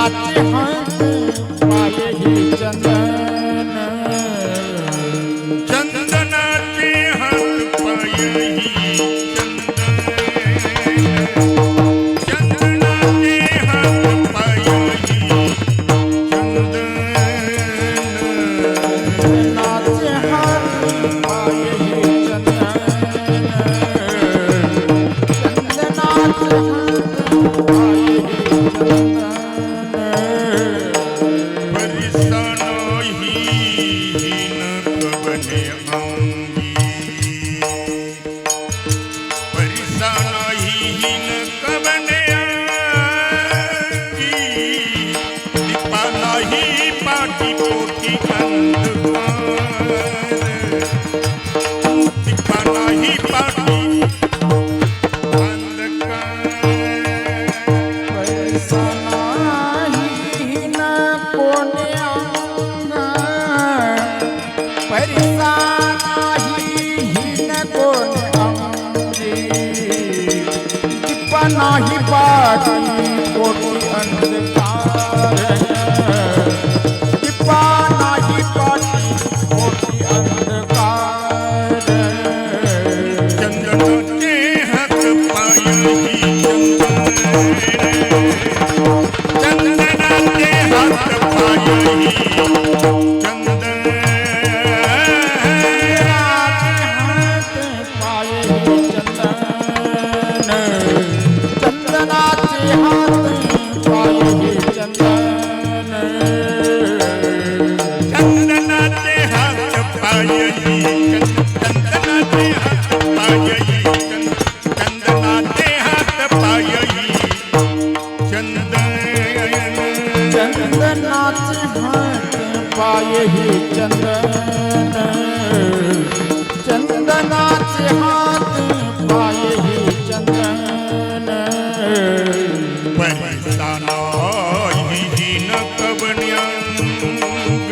चंदनाचे हात पायही चंदन चंदनाचे हात पायही चंदनाचे हात पायही चंदनाचे हात पायही चंदन चंदनाचे हात पायही चंदन परिसनोही हीन कवने अंगी परिसनोही हीन कवने अंगी दीपा नाही पाटी पोटी अंधकार दीपा नाही पाटी अंधकार पैसा नाही न कोणी अंग पैसा नाही न कोणी अंगी दीपा नाही पाटी कोटी अंधकार दीपा नाही पाटी कोटी अंधकार चंदनाचे हात पायही चंदनाचे हात पायही चंदन चंदनाचे हात पायही चंदन चंदनाचे हात पायही चंदनाचे हात पायही चंदनाचे हात पायही चंदन चंदनाचे हात पायही चंदन चंदनाचे हात पायही चंदन परिसनोही हीन कवन्यंग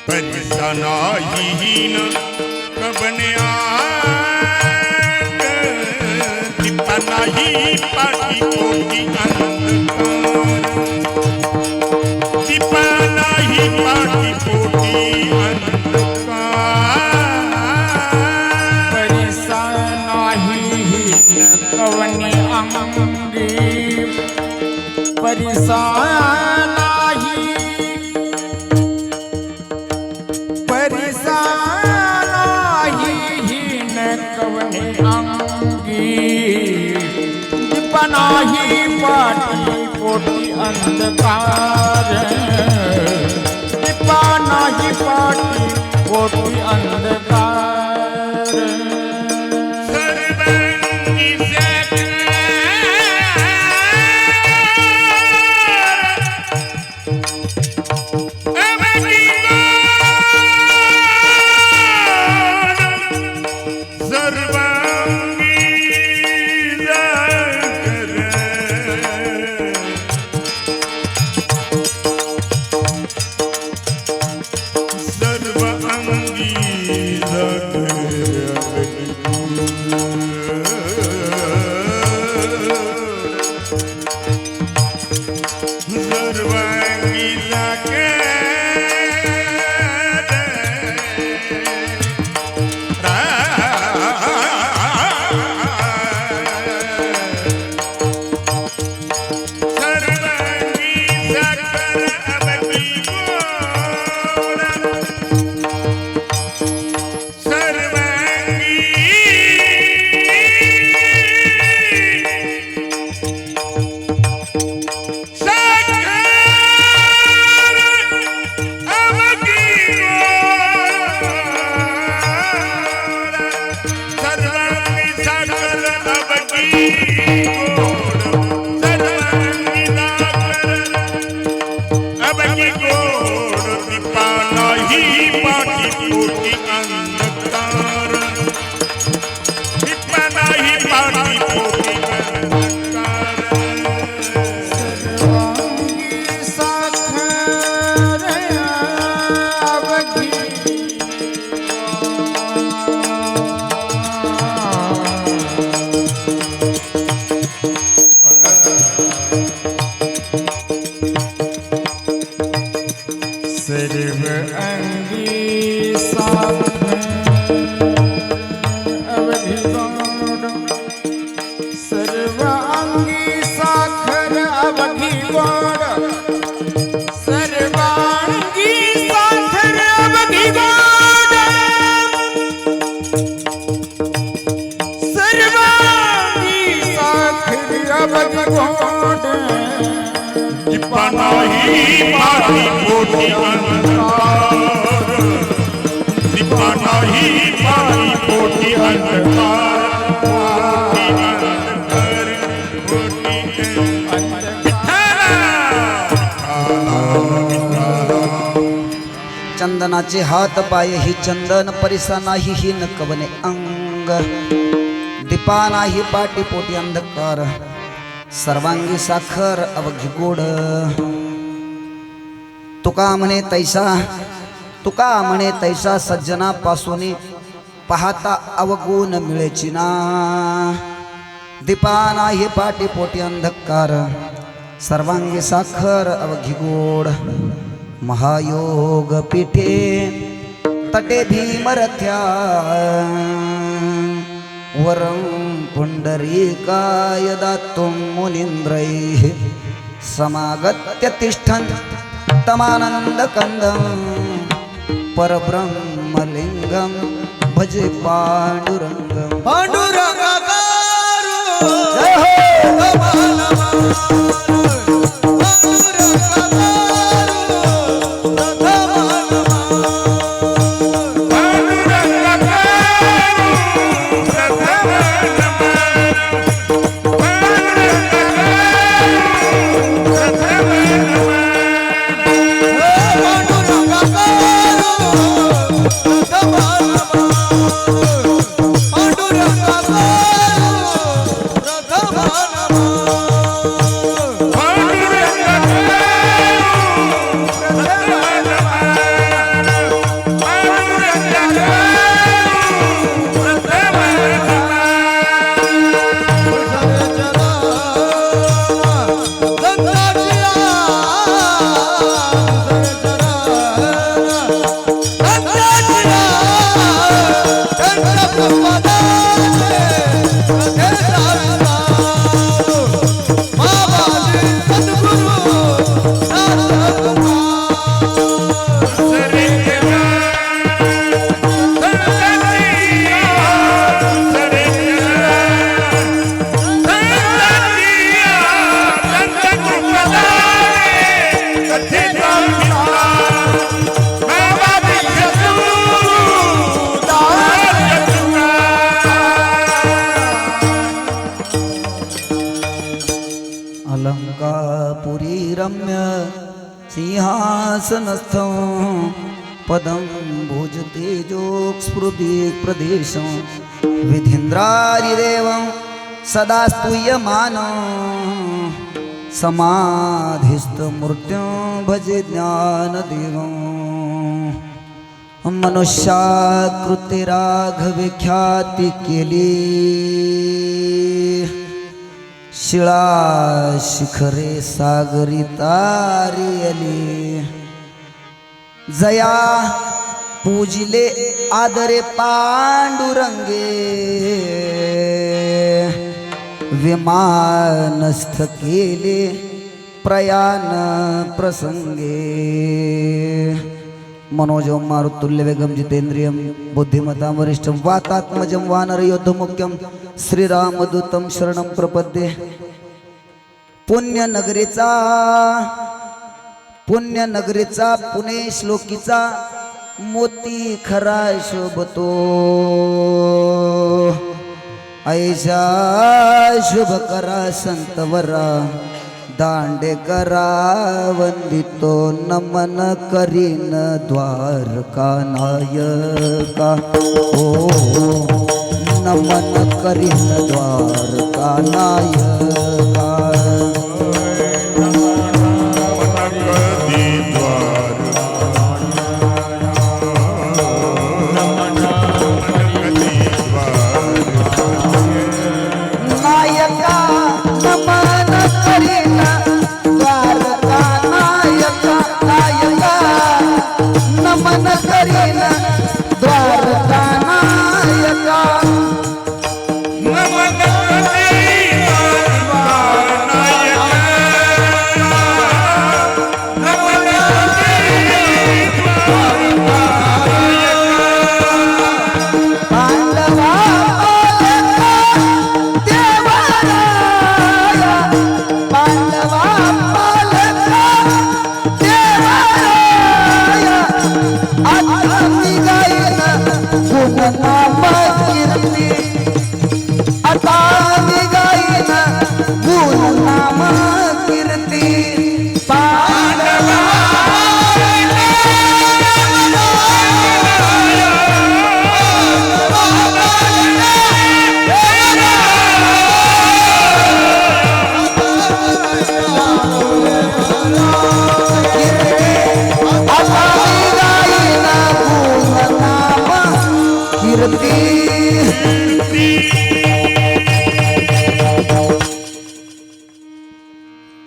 परिसनोही हीन कवन्यंग दीपा नाही पाटी पोटी अंधकार दीपा नाही पाटी पोटी अंधकार पैसा नाही न कवनी अंगी पैसा नाही पैसा नाही न कवनी अंगी दीपा नाही पाटी पोटी अंधकार दीपा नाही पाटी पोटी अंधकार सर्वांगी गोड सर्वांगी साखर अवघी गोड सर्वांगी साखर अवघी गोड दीपा नाही पाठी पोटी अंधकार दीपा नाही पाठी पोटी अंधकार चंदनाचे हात पाय ही चंदन परिसा नाही ही नकवने अंग दीपा नाही पाटी पोटी अंधकार सर्वांगी साखर अवघी गोड तुका म्हणे तैसा सज्जनापासून पाहता अवगुण मिळेची ना दीपा नाही पाटी पोटी अंधकार सर्वांगी साखर अवघी गोड महायोग पीठे तटे भीमरथ्या वरं पुंडरीकाय दातुं मुनीन्द्रैः समागत्य तिष्ठन् तमानन्दकन्दं परब्रह्मलिङ्गं भजे पाण्डुरङ्गं जय अलंकापुरी रम्य सिंहासनस्थं पदं भुजतेजोक्स्फुरति प्रदेशं विधीन्द्रादिदेवं सदा स्तूयमानं समाधिस्थमूर्तिं भजे ज्ञानदेवं मनुष्याकृते राघवेख्याति केली शिळा शिखरे सागरी तारियली जया पूजिले आदरे पांडुरंगे विमानस्थ केले प्रयाण प्रसंगे मनोजं मारुतुल्यवेगं जितेन्द्रियं बुद्धिमतां वरिष्ठं वातात्मजं वानरयोद्धमुख्यं श्रीरामदूतं शरणं प्रपद्ये पुण्यनगरीचा पुणे श्लोकीचा मोती खरा शोभतो ऐशा शुभ करा संतवरा दांडेकरा वंदितो नमन करीन द्वारका नायका ओ नमन करीन द्वारका नायका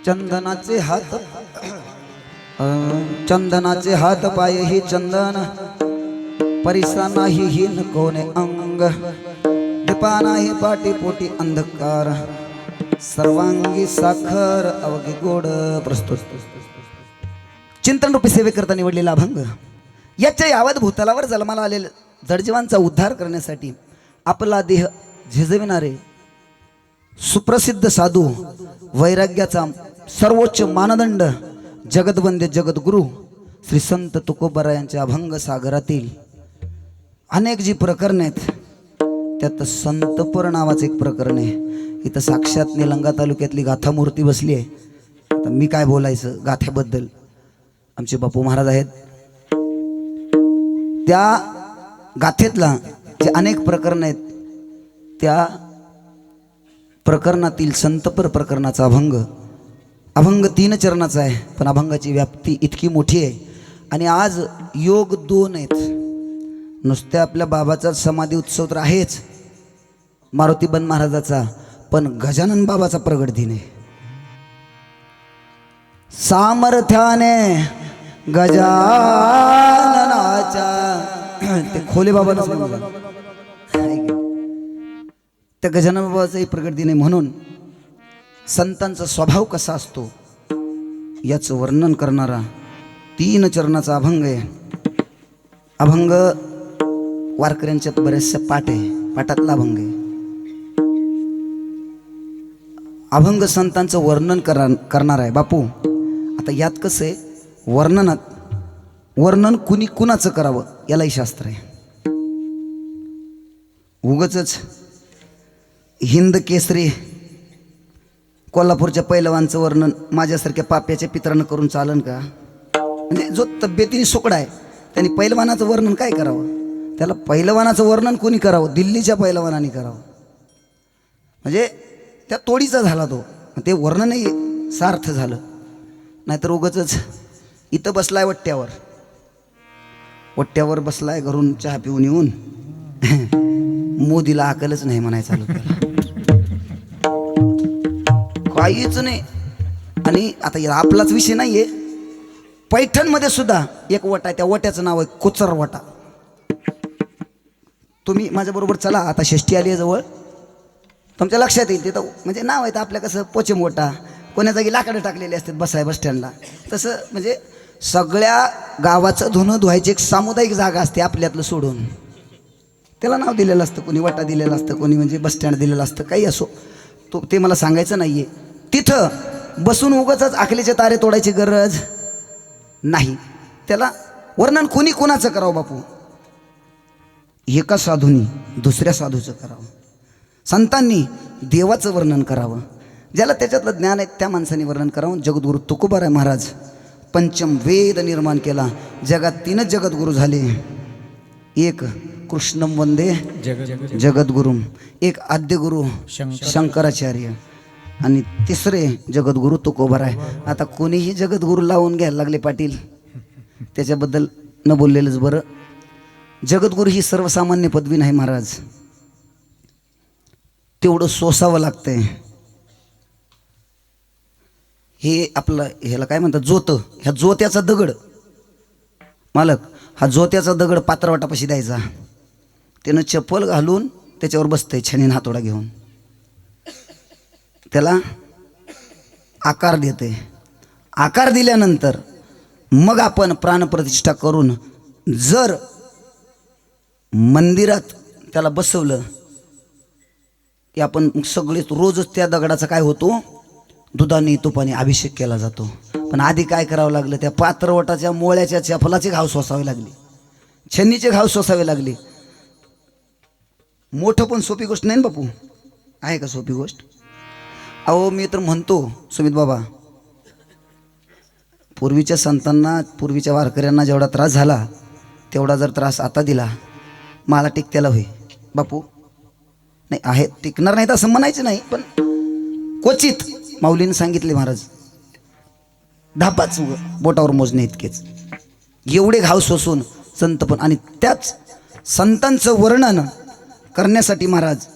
चंदनाचे हात चंदनाचे हात पाय ही चंदन परिसा नाही हीन कोणे अंग दीपा नाही पाटी पोटी अंधकार सर्वांगी साखर अवघी गोड प्रस्तुत चिंतन रूपी सेवेकरता निवडलेला अभंग याच्या यावत भूतलावर जन्माला आलेल्या जडजीवांचा उद्धार करण्यासाठी आपला देह झिजविणारे सुप्रसिद्ध साधू वैराग्याचा सर्वोच्च मानदंड जगदवंद्य जगद्गुरु श्री संत तुकोबरा यांच्या अभंग सागरातील अनेक जी प्रकरणे आहेत त्यात संतपर नावाचं एक प्रकरण आहे. इथं साक्षात निलंगा तालुक्यातली गाथा मूर्ती बसली आहे. आता मी काय बोलायचं गाथ्याबद्दल, आमचे बापू महाराज आहेत. त्या गाथेतला जे अनेक प्रकरण आहेत त्या प्रकरणातील संतपर प्रकरणाचा अभंग 3 चरणाचा आहे, पण अभंगाची व्याप्ती इतकी मोठी आहे. आणि आज योग 2 आहेत. नुसत्या आपल्या बाबाचा समाधी उत्सव तर आहेच, मारुतीबन महाराजाचा, पण गजानन बाबाचा प्रगट दिन आहे. सामर्थ्याने गजाननाच्या ते खोले बाबाला त्या गजानन बाबाचाही प्रगट दिन आहे. म्हणून संतांचा स्वभाव कसा असतो याचं वर्णन करणारा 3 चरणाचा अभंग आहे. अभंग वारकऱ्यांच्या बरेचसे पाठ आहे, पाठातला अभंग आहे. अभंग संतांचं वर्णन करणार आहे. बापू आता यात कसं आहे, वर्णन कुणी कुणाचं करावं यालाही शास्त्र आहे. उगचच हिंद केसरी कोल्हापूरच्या पैलवानचं वर्णन माझ्यासारख्या पाप्याच्या पित्रानं करून चालन का? म्हणजे जो तब्येतीने सुकडा आहे त्यांनी पैलवानाचं वर्णन काय करावं? त्याला पैलवानाचं वर्णन कोणी करावं? दिल्लीच्या पैलवानाने करावं. म्हणजे त्या तोडीचा झाला तो, ते वर्णनही सार्थ झालं. नाहीतर उगचच इथं बसलाय वट्ट्यावर बसलाय, घरून चहा पिऊन येऊन मोदीला अकलच नाही म्हणायचं चालू केलं, काहीच नाही. आणि आता आपलाच विषय नाहीये, पैठणमध्ये सुद्धा एक वटा आहे, त्या वट्याचं नाव आहे कोचर वटा. तुम्ही माझ्याबरोबर चला, आता षष्ठी आली आहे जवळ, तुमच्या लक्षात येईल. तिथं म्हणजे नाव आहे आपल्या कसं पोचम वटा, कोण्या जागी लाकडं टाकलेले असतात बसाय बस स्टँडला, तसं म्हणजे सगळ्या गावाचं धुणं धुवायची एक सामुदायिक जागा असते आपल्यातलं सोडून. त्याला नाव दिलेलं असतं, कोणी वटा दिलेलं असतं, कोणी म्हणजे बस स्टँड दिलेलं असतं, काही असो. तो ते मला सांगायचं नाही आहे. तिथं बसून उगाचच आखलीचे तारे तोडायची गरज नाही. त्याला वर्णन कोणी कोणाचं करावं बापू? एका साधूनी दुसऱ्या साधूचं करावं. संतांनी देवाचं वर्णन करावं. ज्याला त्याच्यातलं ज्ञान आहे त्या माणसाने वर्णन करावं. जगद्गुरु तुकोबाराय महाराज पंचम वेद निर्माण केला. जगात 3च जगद्गुरु झाले. एक कृष्णम वंदे जगद्गुरुम, एक आद्यगुरु शंकराचार्य, आणि तिसरे जगद्गुरु तुकोबाराय. आता कोणीही जगद्गुरु लावून घ्यायला लागले पाटील, त्याच्याबद्दल न बोललेलंच बरं. जगद्गुरु ही सर्वसामान्य पदवी नाही महाराज, तेवढं सोसावं लागतंय. हे आपलं ह्याला काय म्हणतात, जोत, ह्या जोत्याचा दगड मालक, हा जोत्याचा दगड पात्रवाटापाशी द्यायचा. त्यानं चप्पल घालून त्याच्यावर बसतंय छानीन हातोडा घेऊन, त्याला आकार देते. आकार दिल्यानंतर मग आपण प्राणप्रतिष्ठा करून जर मंदिरात त्याला बसवलं की आपण सगळे रोजच त्या दगडाचा काय होतो, दुधाने तुपाने अभिषेक केला जातो. पण आधी काय करावं लागलं, त्या पात्रवटाच्या मोळ्याच्या चपलाचे घाव सोसावे लागले, छन्नीचे घाव सोसावे लागले. मोठं पण सोपी गोष्ट नाही बापू, आहे का सोपी गोष्ट? अहो मी तर म्हणतो सुमित बाबा, पूर्वीच्या संतांना, पूर्वीच्या वारकऱ्यांना जेवढा त्रास झाला तेवढा जर त्रास आता दिला, मला टिकत्याला होई बापू. नाही आहे, टिकणार नाही तर असं म्हणायचं नाही, पण क्वचित माऊलीने सांगितले महाराज, 10-5 बोटावर मोजणे इतकेच, एवढे घाव सोसून संत पण. आणि त्याच संतांचं वर्णन करण्यासाठी महाराज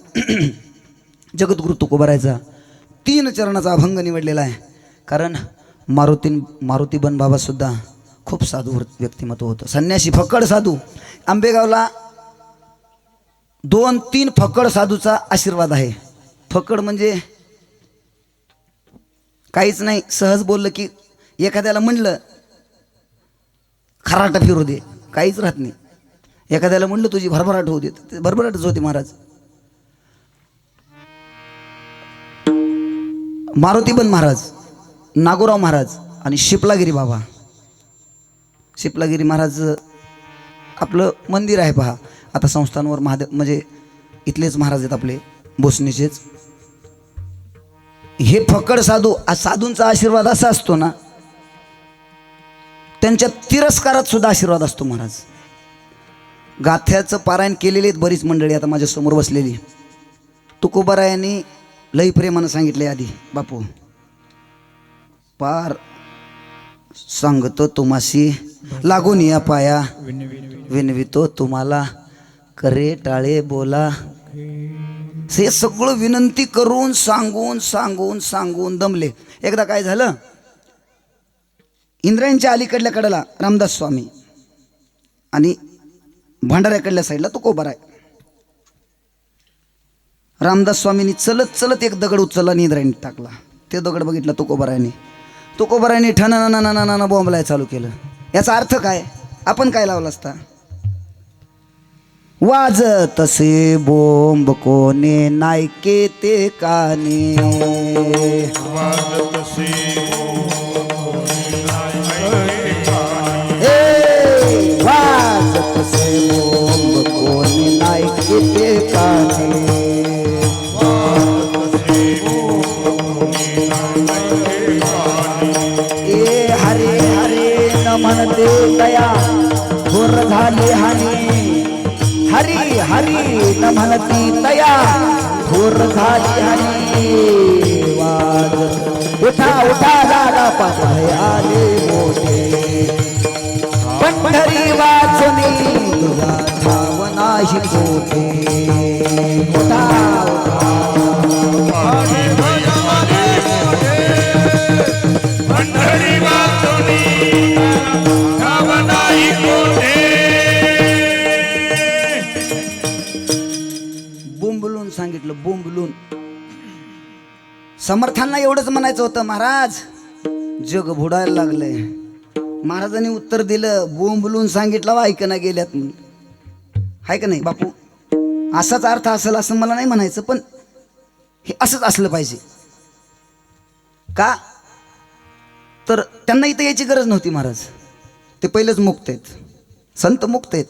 जगद्गुरु तुकोबारायचा 3 चरणाचा अभंग निवडलेला आहे. कारण मारुतीबन बाबासुद्धा खूप साधू व्यक्तिमत्व होतं, संन्यासी फक्कड साधू. आंबेगावला 2-3 फक्कड साधूचा आशीर्वाद आहे. फक्कड म्हणजे काहीच नाही, सहज बोललं की एखाद्याला म्हणलं खराटा फिरू दे, काहीच राहत नाही. एखाद्याला म्हणलं तुझी भरभराट होऊ दे, ते भरभराटच होते महाराज. मारुतीबन महाराज, नागोराव महाराज आणि शिपलागिरी बाबा. शिपलागिरी महाराज आपलं मंदिर आहे पहा, आता संस्थांवर महादेव म्हणजे इथलेच महाराज आहेत आपले भोसनीचेच. हे फक्कड साधू, साधूंचा आशीर्वाद असा असतो ना, त्यांच्या तिरस्कारात सुद्धा आशीर्वाद असतो महाराज. गाथ्याचं पारायण केलेले आहेत बरीच मंडळी आता माझ्या समोर बसलेली. तुकोबारायांनी लई प्रेमानं सांगितले आधी, बापू पार सांगतो तुम्हाशी लागून या पाया, विनवितो तुम्हाला करे टाळे बोला. हे सगळं विनंती करून सांगून सांगून सांगून दमले. एकदा काय झालं, इंद्रायणच्या अलीकडल्या कडेला रामदास स्वामी आणि भंडाऱ्याकडल्या साईडला तुकोबाराय. रामदास स्वामींनी चलत चलत एक दगड उचलला आणि इंद्रायणी टाकला. ते दगड बघितला तुकोबारायने ठणन बॉम्बलाय चालू केलं. याचा अर्थ काय, आपण काय लावला असता, वाजत तसे बोंब कोणे नायके ते काने, वाजत तसे बोंब कोणे नायके ते काने. हरे हरे न म्हणते दया थोर झाली हानी, हरी हरी न म्हणती दया थोर झाली हानी. वाज उठा उठा दादा पाय आले मोठे, पंढरी वाचनी तुझा ठाव नाही कोठे. उठा बोंबलून सांगितलं, बोंबलून. समर्थांना एवढंच म्हणायचं होतं, महाराज जग बुडायला लागलंय. महाराजांनी उत्तर दिलं, बोंबलून सांगितलं वा ऐकना गेल्यात. हाय का नाही बापू, असाच अर्थ असेल असं मला नाही म्हणायचं, पण हे असंच असलं पाहिजे. का तर त्यांना इथं यायची गरज नव्हती महाराज, ते पहिलेच मुक्त आहेत, संत मुक्त आहेत,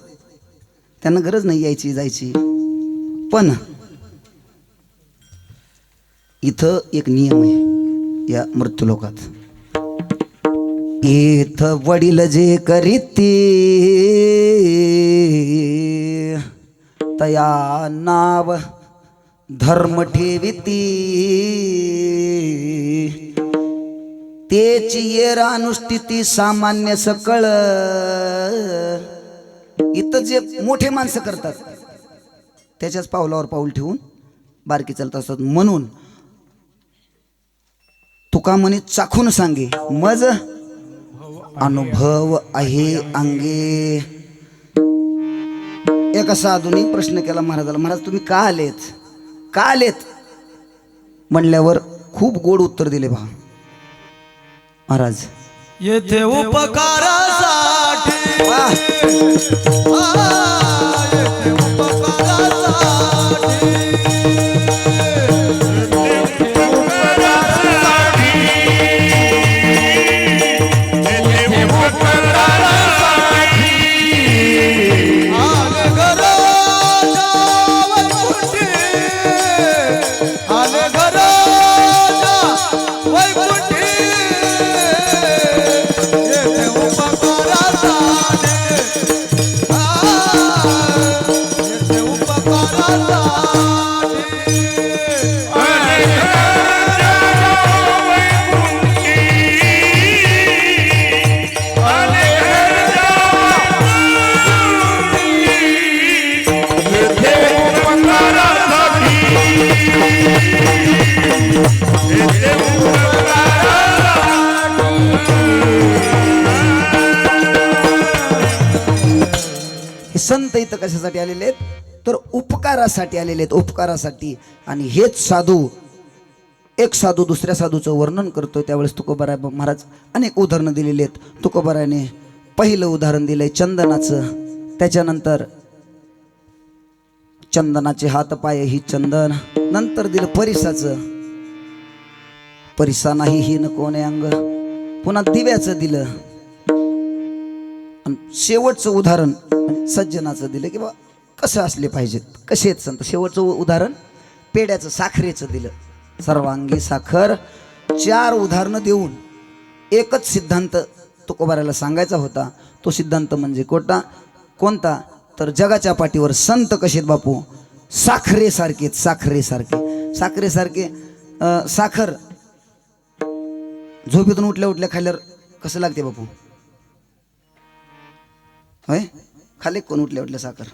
त्यांना गरज नाही यायची जायची. पण इथं एक नियम आहे या मृत्यूलोकात, इथं वडील जे करीती तया नाव धर्म ठेविती, तेची येरा अनुष्ठिती सामान्य सकळ. इथं जे मोठे माणसं करतात त्याच्याच पावलावर पाऊल ठेवून बारकी चालत असतात. म्हणून तुका म्हणे चाखून सांगे मज अनुभव आहे अंगे. एका साधूने प्रश्न केला महाराजाला, महाराज तुम्ही का आलेत, का आलेत म्हणल्यावर खूप गोड उत्तर दिले पहा महाराज. येथे उपकारासाठी, येथे उपकारासाठी, संत इथं कशासाठी आलेले आहेत तर उपकारासाठी आलेले आहेत, उपकारासाठी. आणि हेच साधू, एक साधू दुसऱ्या साधूचं वर्णन करतोय त्यावेळेस तुकोबाराय महाराज अनेक उदाहरणं दिलेली आहेत. तुकोबारायने पहिलं उदाहरण दिलंय चंदनाचं, त्याच्यानंतर चंदनाचे हात पाय ही चंदन, नंतर दिलं परिसाचं, परिसा नाही ही न कोणे अंग, पुन्हा दिव्याचं दिलं, आणि शेवटचं उदाहरण सज्जनाचं दिलं की बा कसं असले पाहिजेत, कसे आहेत संत. शेवटचं उदाहरण पेड्याचं, साखरेचं दिलं. सर्वांगी साखर. 4 उदाहरणं देऊन एकच सिद्धांत तुकोबारायला सांगायचा होता. तो सिद्धांत म्हणजे कोणता तर जगाच्या पाठीवर संत कसे आहेत बापू, साखरेसारखे, साखरेसारखे. साखरेसारखे. साखर झोपेतून उठल्या उठल्या खाल्ल्यावर कसं लागते बापू, होय खाल्ले कोण उठल्या उठल्या साखर,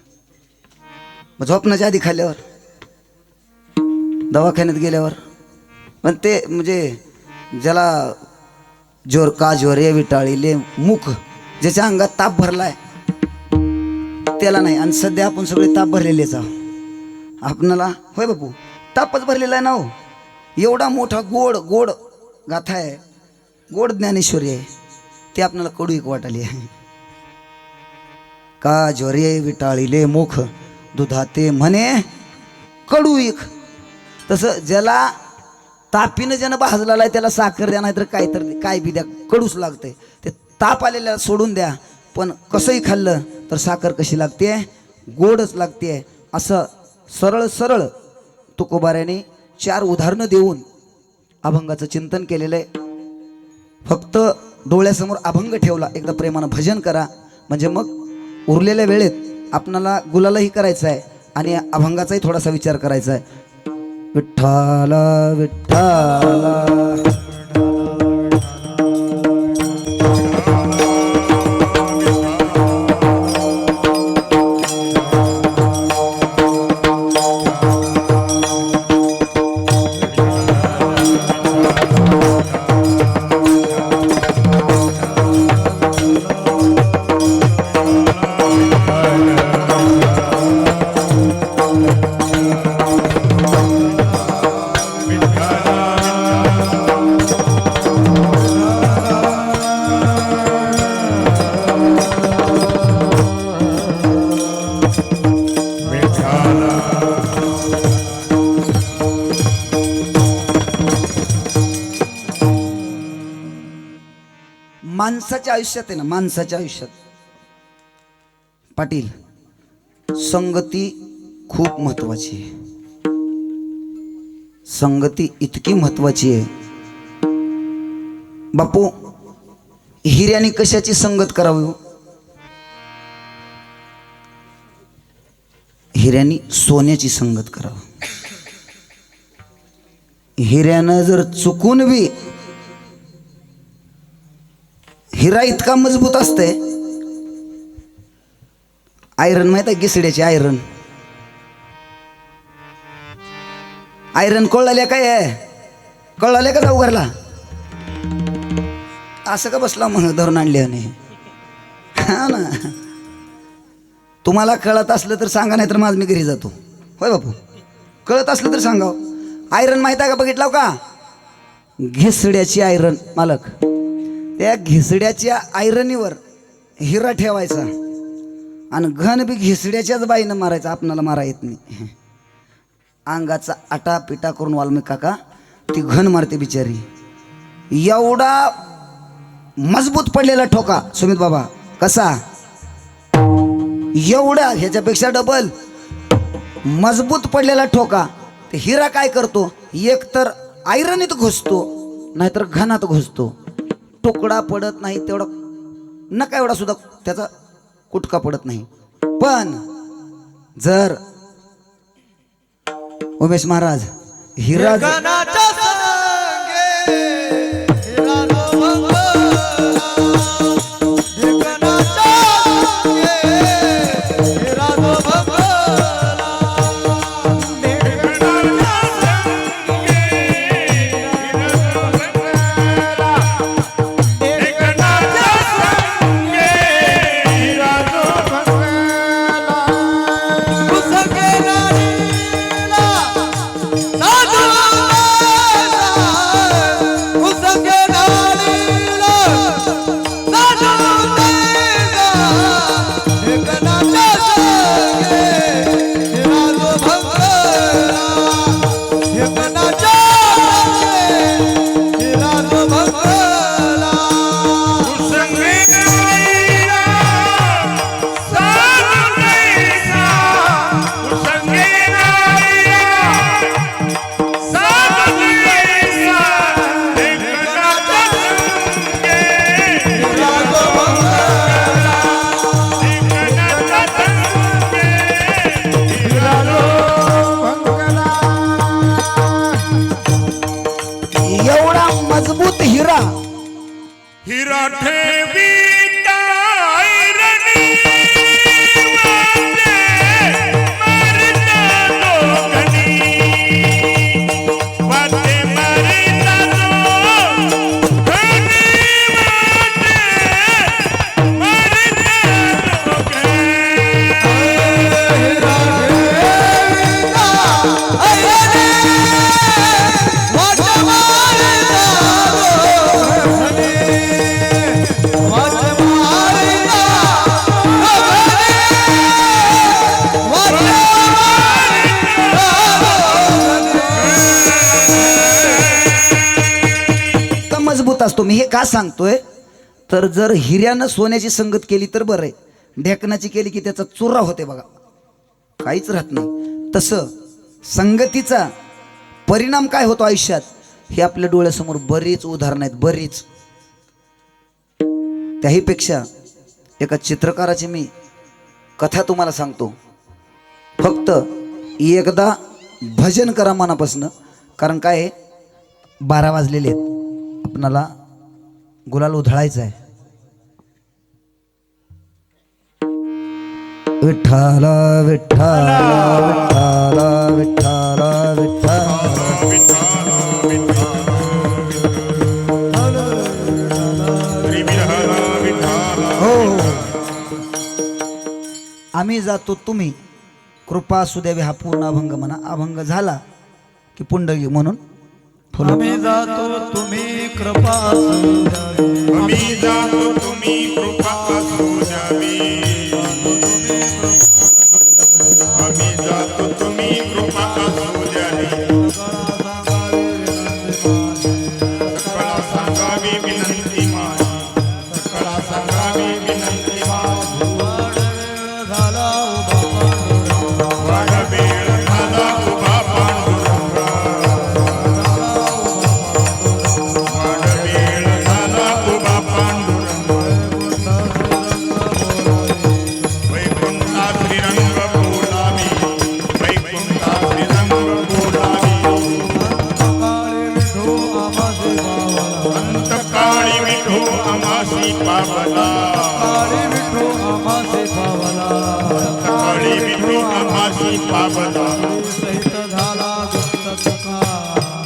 झोपण्याच्या आधी खाल्ल्यावर, दवाखान्यात गेल्यावर, पण ते म्हणजे ज्याला जोर का जोर ये विटाळीले मुख, ज्याच्या अंगात ताप भरलाय त्याला नाही. आणि सध्या आपण सगळे ताप भरलेलेच आहोत आपणाला, होय बापू तापच भरलेला आहे ना हो. एवढा मोठा गोड गोड गाथा आहे, गोड ज्ञानेश्वरी आहे, ते आपल्याला कडू एक वाटाली आहे. का ज्वरे विटाळीले मुख दुधाते म्हणे कडू एक. तसं ज्याला तापीनं ज्यानं भाजलेला आहे त्याला साखर द्या, नाही तर काय बी द्या, कडूच लागतंय. ते ताप आलेल्या सोडून द्या, पण कसंही खाल्लं तर साखर कशी लागते, गोडच लागते. असं सरळ सरळ तुकोबारायाने 4 उदाहरणं देऊन अभंगाचं चिंतन केलेलं आहे. फक्त डोळ्यासमोर अभंग ठेवला, एकदा प्रेमानं भजन करा, म्हणजे मग उरलेल्या वेळेत आपणाला गुलालही करायचा आहे आणि अभंगाचाही थोडासा विचार करायचा आहे. विठ्ठला विठ्ठला माणसाच्या आयुष्यात आहे ना, माणसाच्या आयुष्यात पाटील संगती खूप महत्वाची आहे. संगती इतकी महत्वाची आहे बापू, हिऱ्याने कशाची संगत करावी हो? हिऱ्याने सोन्याची संगत करावी. हिऱ्यानं जर चुकून बी, हिरा इतका मजबूत असते, आयरन माहित आहे, गिसड्याची आयरन, आयरन कळले काय आहे, कळले का जाऊ घरला, असं का बसला मग धरून आणले. हा ना, तुम्हाला कळत असलं तर सांगा, नाही तर माझ मी घरी जातो. होय बापू, कळत असलं तर सांगा. आयरन माहित आहे का, बघितलं का, घिसड्याची आयरन. मालक त्या घिसड्याच्या आयरनीवर हिरा ठेवायचा आणि घन बी घिसड्याच्याच बाईनं मारायचा, आपणाला मारा येत नाही. अंगाचा आटा पिटा करून वाल्मिक काका ती घन मारते बिचारी. एवढा मजबूत पडलेला ठोका सुमित बाबा, कसा एवढा, ह्याच्यापेक्षा डबल मजबूत पडलेला ठोका. ते हिरा काय करतो, एक तर आयरनीत घुसतो, नाहीतर घनात घुसतो. तुकडा पडत नाही तेवढा, नका एवढा सुद्धा त्याचा कुटका पडत नाही. पण जर उमेश महाराज हिरा गगनाच्या संगे हिरा जो भंगला, गगनाच्या संगे हिरा जो भंगला. हिरा ठेवीता ऐरणी मारता दोघणी वाटे मारता दोघणी मारता तर मजबूत असतो. मी हे का सांगतोय तर जर हिऱ्यानं सोन्याची संगत केली तर बरं आहे, ढेकणाची केली की त्याचा चुरा होते बघा, काहीच राहत नाही. तसं संगतीचा परिणाम काय होतो आयुष्यात हे आपल्या डोळ्यासमोर बरीच उदाहरणं आहेत, बरीच. त्याहीपेक्षा एका चित्रकाराची मी कथा तुम्हाला सांगतो. फक्त एकदा भजन करा मनापासून, कारण काय आहे 12 वाजलेले आहेत, आपणाला गुलाल उधळायचा आहे. विठ्ठल विठ्ठल विठ्ठल विठ्ठल विठ्ठल. हो, आम्ही जातो तुम्ही कृपा असू द्यावी हा पूर्ण अभंग म्हणा. अभंग झाला की पुंडली म्हणून फुलं. आम्ही जातो तुम्ही कृपा असू द्यावी. आम्ही जातो तुम्ही कृपा असू द्यावी. आम्ही जातो तुम्ही कृपा असू द्यावी. सकळा सांगावी विनंती माझी. सकळा सांगावी विनंती माझी. वाढ वेळ झाला उभा पांडुरंगा. वाढ वेळ झाला उभा पांडुरंगा. वैकुंठा श्रीरंग बोलावी. वैकुंठा श्रीरंग बोलावी. अंतकाळी विठो आमासी पावला. अंतकाळी विठो आमासी पावला.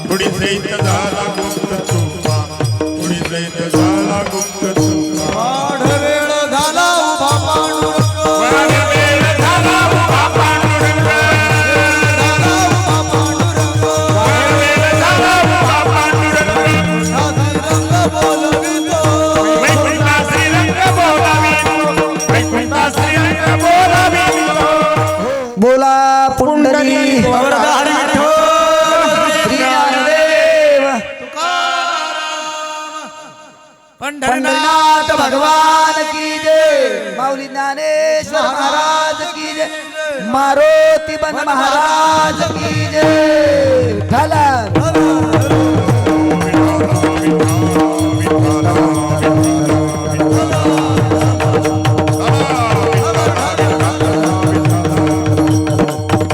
थोडी सैत झाला गुप्त चुका. थोडी सैत झाला गुप्त चुका. वाढ वेळ झाला उभा पांडुरंग. वाढ वेळ झाला उभा पांडुरंग. वैकुंठा श्रीरंग बोलावी. वैकुंठा श्रीरंग बोलावी. बोला पुंडली वरदारी श्री ज्ञानदेव पंढरीनाथ भगवान की जय. माऊली ज्ञानेश्वर महाराज की जय. मारुती बन महाराज की जय. ठाला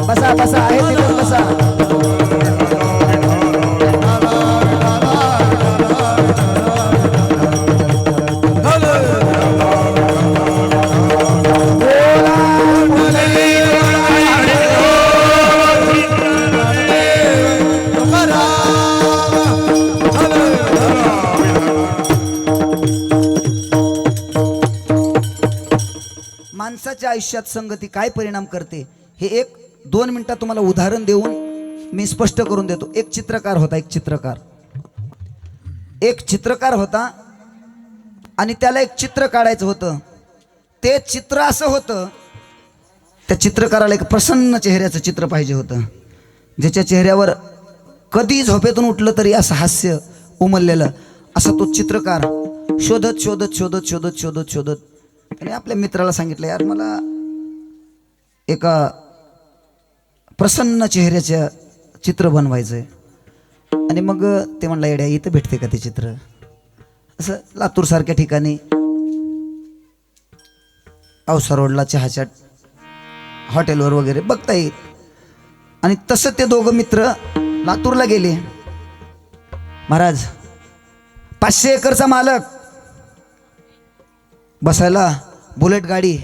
बसा बसा आहे तिथं बसा. माणसाच्या आयुष्यात संगती काय परिणाम करते हे एक 2 मिनिटात तुम्हाला उदाहरण देऊन मी स्पष्ट करून देतो. एक चित्रकार होता आणि त्याला एक चित्र काढायचं होतं. ते चित्र असं होतं, त्या चित्रकाराला एक प्रसन्न चेहऱ्याचं चित्र पाहिजे होतं, ज्याच्या चेहऱ्यावर कधी झोपेतून उठलं तरी असं हास्य उमललेलं. असा तो चित्रकार शोधत शोधत शोधत शोधत शोधत शोधत त्याने आपल्या मित्राला सांगितलं, यार मला एका प्रसन्न चेहऱ्याचं चित्र बनवायचं आहे. आणि मग ते म्हणलं, येड्या इथं भेटते का ते चित्र? असं लातूरसारख्या ठिकाणी औसा रोडला चहाच्या हॉटेलवर वगैरे बघता येईल. आणि तसं ते दोघं मित्र लातूरला गेले. महाराज 500 एकरचा मालक बसायला बुलेट गाडी,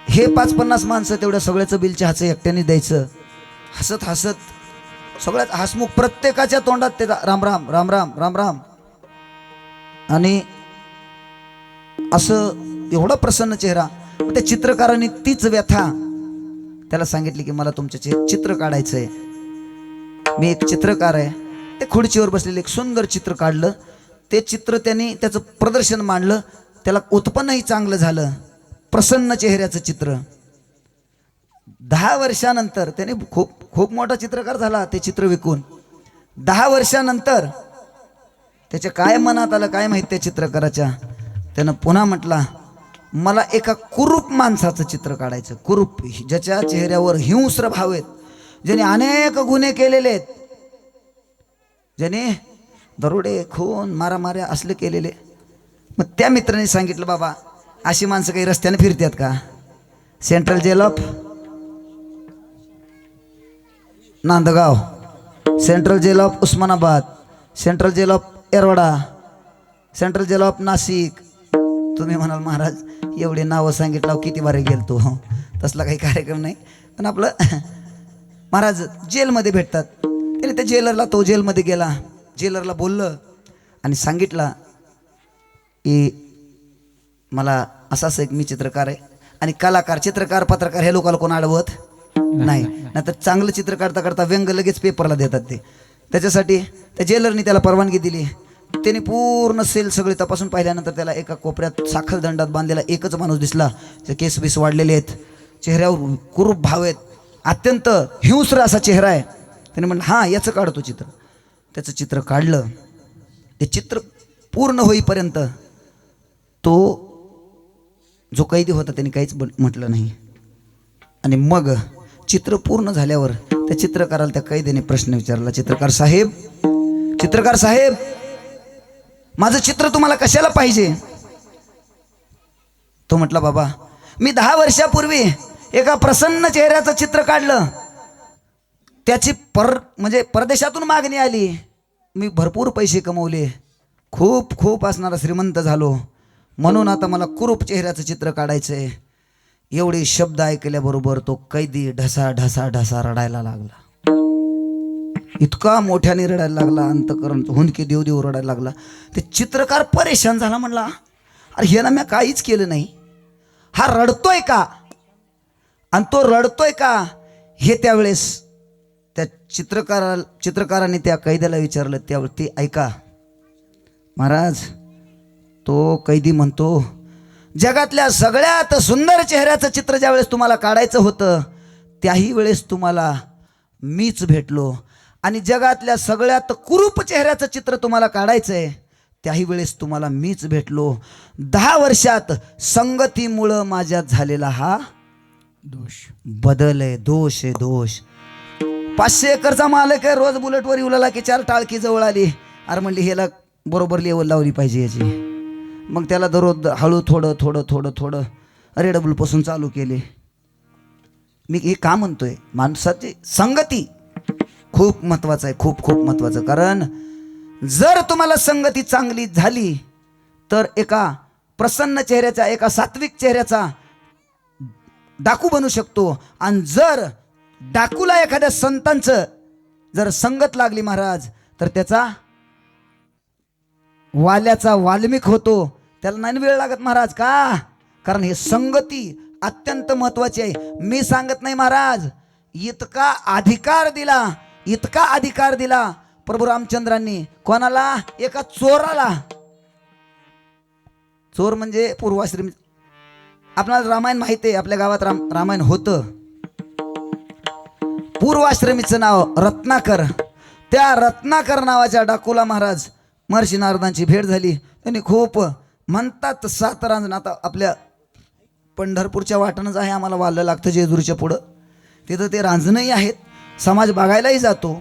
हे 5-50 माणसं तेवढ्या सगळ्याचं बिल चहाचं एकट्याने द्यायचं. हसत हसत सगळ्यात हसमुख, प्रत्येकाच्या तोंडात ते राम राम राम राम राम राम. आणि असं एवढा प्रसन्न चेहरा. त्या चित्रकाराने तीच व्यथा त्याला सांगितली की मला तुमचं चित्र काढायचंय. मी एक चित्रकार आहे. ते खुर्चीवर बसलेले एक सुंदर चित्र काढलं. ते चित्र त्यांनी त्याचं प्रदर्शन मांडलं. त्याला उत्पन्नही चांगलं झालं. प्रसन्न चेहऱ्याचं चित्र. 10 वर्षानंतर त्याने खूप खूप मोठा चित्रकार झाला ते चित्र विकून. 10 वर्षानंतर त्याच्या काय मनात आलं काय माहित त्या चित्रकाराच्या. त्यानं पुन्हा म्हटला मला एका कुरूप माणसाचं चित्र काढायचं. कुरूप, ज्याच्या चेहऱ्यावर हिंस्र भाव आहेत, ज्याने अनेक गुन्हे केलेले आहेत, ज्याने दरोडे खून मारामाऱ्या असले केलेले. मग त्या मित्राने सांगितलं बाबा अशी माणसं काही रस्त्याने फिरतात का? Central jail of Nandgaon, central jail of Osmanabad, central jail of Yerwada, central jail of Nashik. तुम्ही म्हणाल महाराज एवढे नावं सांगितलं किती बारे गेलतो. तसला काही कार्यक्रम नाही. पण आपलं महाराज जेलमध्ये भेटतात. त्याने त्या जेलरला, तो जेलमध्ये गेला, जेलरला बोललं आणि सांगितलं की मला असं एक मी चित्रकार आहे आणि कलाकार, चित्रकार, पत्रकार हे लोकांना कोण अडवत नाही. नाहीतर चांगलं चित्र काढता काढता व्यंग लगेच पेपरला देतात ते. त्याच्यासाठी त्या जेलरनी त्याला परवानगी दिली. त्याने पूर्ण सेल सगळे तपासून पाहिल्यानंतर त्याला एका कोपऱ्यात साखर दंडात बांधलेला एकच माणूस दिसला. ते केस बिस वाढलेले आहेत, चेहऱ्यावर कुरूप भाव आहेत, अत्यंत हिंस्र असा चेहरा आहे. त्याने म्हणलं हां याचं काढतो चित्र. त्याचं चित्र काढलं. ते चित्र पूर्ण होईपर्यंत तो जो कैदी होता त्याने काहीच म्हटलं नाही. आणि मग चित्र पूर्ण झाल्यावर त्या चित्रकाराला त्या कैद्याने प्रश्न विचारला, चित्रकार साहेब माझं चित्र तुम्हाला कशाला पाहिजे? तो म्हटला बाबा मी 10 वर्षापूर्वी एका प्रसन्न चेहऱ्याचं चित्र काढलं. त्याची म्हणजे परदेशातून मागणी आली. मी भरपूर पैसे कमवले, खूप खूप असणारा श्रीमंत झालो. म्हणून आता मला कुरूप चेहऱ्याचं चित्र काढायचंय. एवढे शब्द ऐकल्याबरोबर तो कैदी ढसा ढसा ढसा रडायला लागला. इतका मोठ्याने रडायला लागला, अंतकरण हुंदके देव देव रडायला लागला. ते चित्रकार परेशान झाला. म्हणला अरे हे ना मी काहीच केलं नाही, हा रडतोय का? आणि तो रडतोय का हे त्यावेळेस त्या चित्रकाराने त्या कैद्याला विचारलं. त्यावेळी ते ऐका महाराज, तो कैदी म्हणतो जगातल्या सगळ्यात सुंदर चेहऱ्याचं चित्र ज्यावेळेस तुम्हाला काढायचं होतं त्याही वेळेस तुम्हाला मीच भेटलो. आणि जगातल्या सगळ्यात कुरूप चेहऱ्याचं चित्र तुम्हाला काढायचंय त्याही वेळेस तुम्हाला मीच भेटलो. 10 वर्षात संगतीमुळं माझ्यात झालेला हा बदल आहे, दोष आहे, दोष. 500 एकरचा मालक आहे, रोज बुलेटवर येऊला की 4 टाळकी जवळ आली. अरे म्हणली ह्याला बरोबर लेवल लावली पाहिजे याची. मग त्याला दररोज हळू थोडं थोडं थोडं थोडं रेडबुलपासून चालू केले. मी हे का म्हणतोय, माणसाची संगती खूप महत्वाचं आहे, खूप खूप महत्वाचं. कारण जर तुम्हाला संगती चांगली झाली तर एका प्रसन्न चेहऱ्याचा, एका सात्विक चेहऱ्याचा डाकू बनू शकतो. आणि जर डाकूला एखाद्या संतांचं जर संगत लागली महाराज तर त्याचा वाल्याचा वाल्मिक होतो. त्याला नाही वेळ लागत महाराज. का? कारण हे संगती अत्यंत महत्वाची आहे. मी सांगत नाही महाराज, इतका अधिकार दिला प्रभू रामचंद्रांनी कोणाला? एका चोराला. चोर म्हणजे पूर्वाश्रमी. आपल्याला रामायण माहिती आहे, आपल्या गावात रामायण होतं. पूर्वाश्रमीचं नाव रत्नाकर. त्या रत्नाकर नावाच्या डाकूला महाराज महर्षी नारदांची भेट झाली. त्यांनी खूप म्हणतात 7 रांजण. आता आपल्या पंढरपूरच्या वाटणच आहे, आम्हाला वालं लागतं जेजुरीच्या पुढं. तिथं ते रांजणही आहेत, समाज बघायलाही जातो.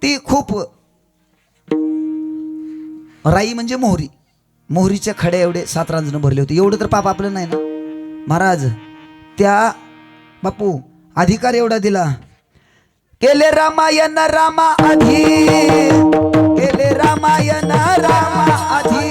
ती खूप राई म्हणजे मोहरी, मोहरीच्या खड्या एवढे 7 रांजणं भरले होते. एवढं तर पाप आपलं नाही ना महाराज. त्या बापू अधिकार एवढा दिला. केले रामायण रामा आधी, केले रामायण रामा आधी,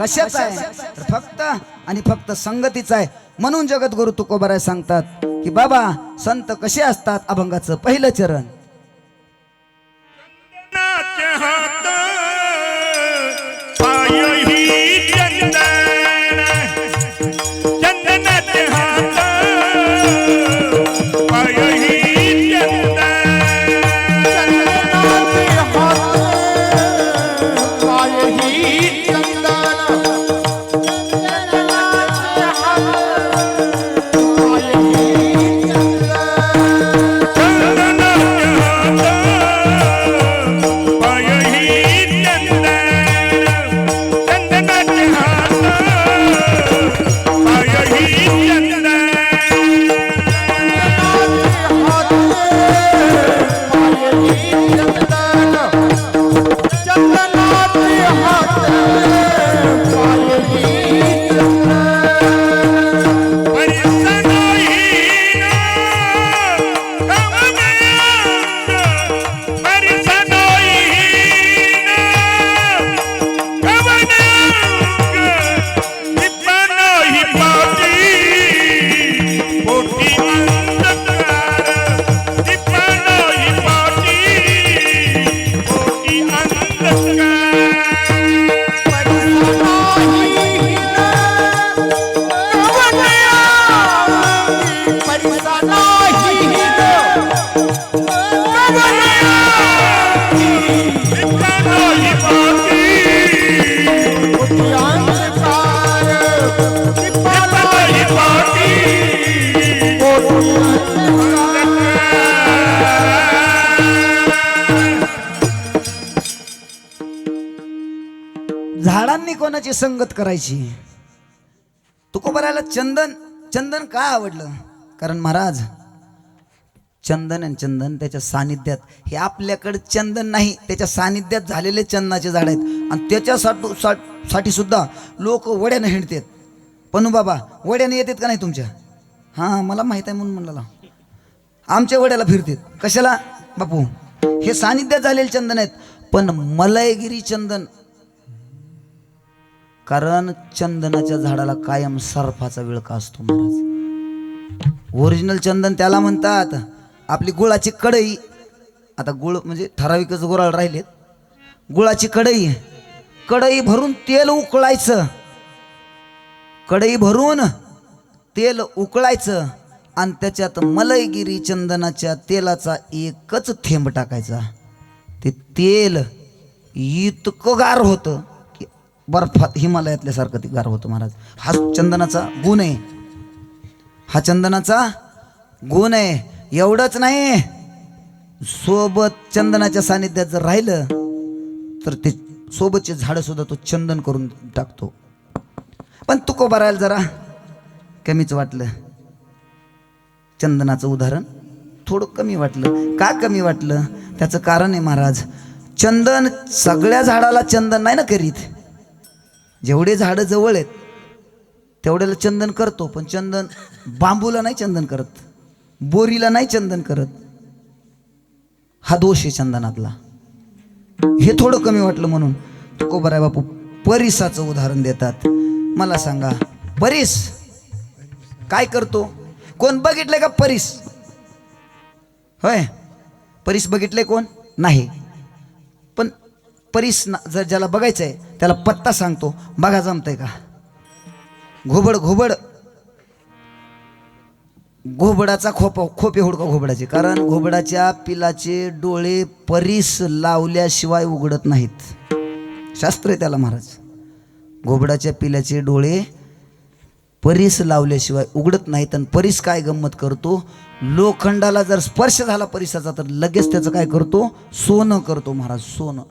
कशाचा आहे तर फक्त आणि फक्त संगतीचा आहे. म्हणून जगद्गुरु तुकोबाराय सांगतात की बाबा संत कसे असतात. अभंगाचं पहिलं चरण. चंदनाचे हात पायही चंदन, चंदनाचे हात पायही चंदन, झाडांनी कोणाची संगत करायची. तुकोबारायला चंदन चंदन का आवडलं. कारण महाराज चंदन आणि चंदन त्याच्या सानिध्यात, हे आपल्याकडे चंदन नाही त्याच्या सानिध्यात झालेले चंदनाचे झाड आहेत. आणि त्याच्यासाठी सुद्धा लोक वड्याने हिंडतात. पण बाबा वड्याने येतात का नाही तुमच्या. हां मला माहीत आहे म्हणून म्हणलं आमच्या वड्याला फिरतात. कशाला बापू हे सानिध्यात झालेले चंदन आहेत. पण मलयगिरी चंदन, कारण चंदनाच्या झाडाला कायम सर्फाचा विळखा असतो महाराज. ओरिजिनल चंदन त्याला म्हणतात. आपली गुळाची कढई, आता गुळ म्हणजे ठराविकच गुराळ राहिलेत. गुळाची कढई, कढई भरून तेल उकळायचं, कढई भरून तेल उकळायचं आणि त्याच्यात मलयगिरी चंदनाच्या तेलाचा एकच थेंब टाकायचा. ते तेल इतकं गार होतं की बर्फात हिमालयातल्यासारखं ते गार होतं महाराज. हा चंदनाचा गुण आहे, हा चंदनाचा गुण आहे. एवढंच नाही, सोबत चंदनाच्या सानिध्यात जर राहिलं तर ते सोबतचे झाडं सुद्धा तो चंदन करून टाकतो. पण तुकोबारायला जरा कमीच वाटलं. चंदनाचं उदाहरण थोडं कमी वाटलं. का कमी वाटलं त्याचं कारण आहे महाराज. चंदन सगळ्या झाडाला चंदन नाही ना करीत. जेवढे झाडं जवळ आहेत तेवढ्याला चंदन करतो. पण चंदन बांबूला नाही चंदन करत, बोरीला नाही चंदन करत. हा दोष आहे चंदनातला. हे थोडं कमी वाटलं म्हणून तुकोबाराय बापू परिसाचं उदाहरण देतात. मला सांगा परिस काय करतो. कोण बघितलंय का परिस. होय परिस बघितलंय कोण नाही. पण परिस जर ज्याला बघायचं आहे त्याला पत्ता सांगतो, बघा जमतंय का. घोबड घोबड घोबडाचा खोपे हुडका घोबडाचे. कारण घोबडाच्या पिलाचे डोळे परिस लावल्याशिवाय उघडत नाहीत. शास्त्र आहे त्याला महाराज. घोबडाच्या पिलाचे डोळे परिस लावल्याशिवाय उघडत नाहीत. आणि परिस काय गंमत करतो, लोखंडाला जर स्पर्श झाला परिसाचा तर लगेच त्याचं काय करतो, सोनं करतो महाराज. सोनं.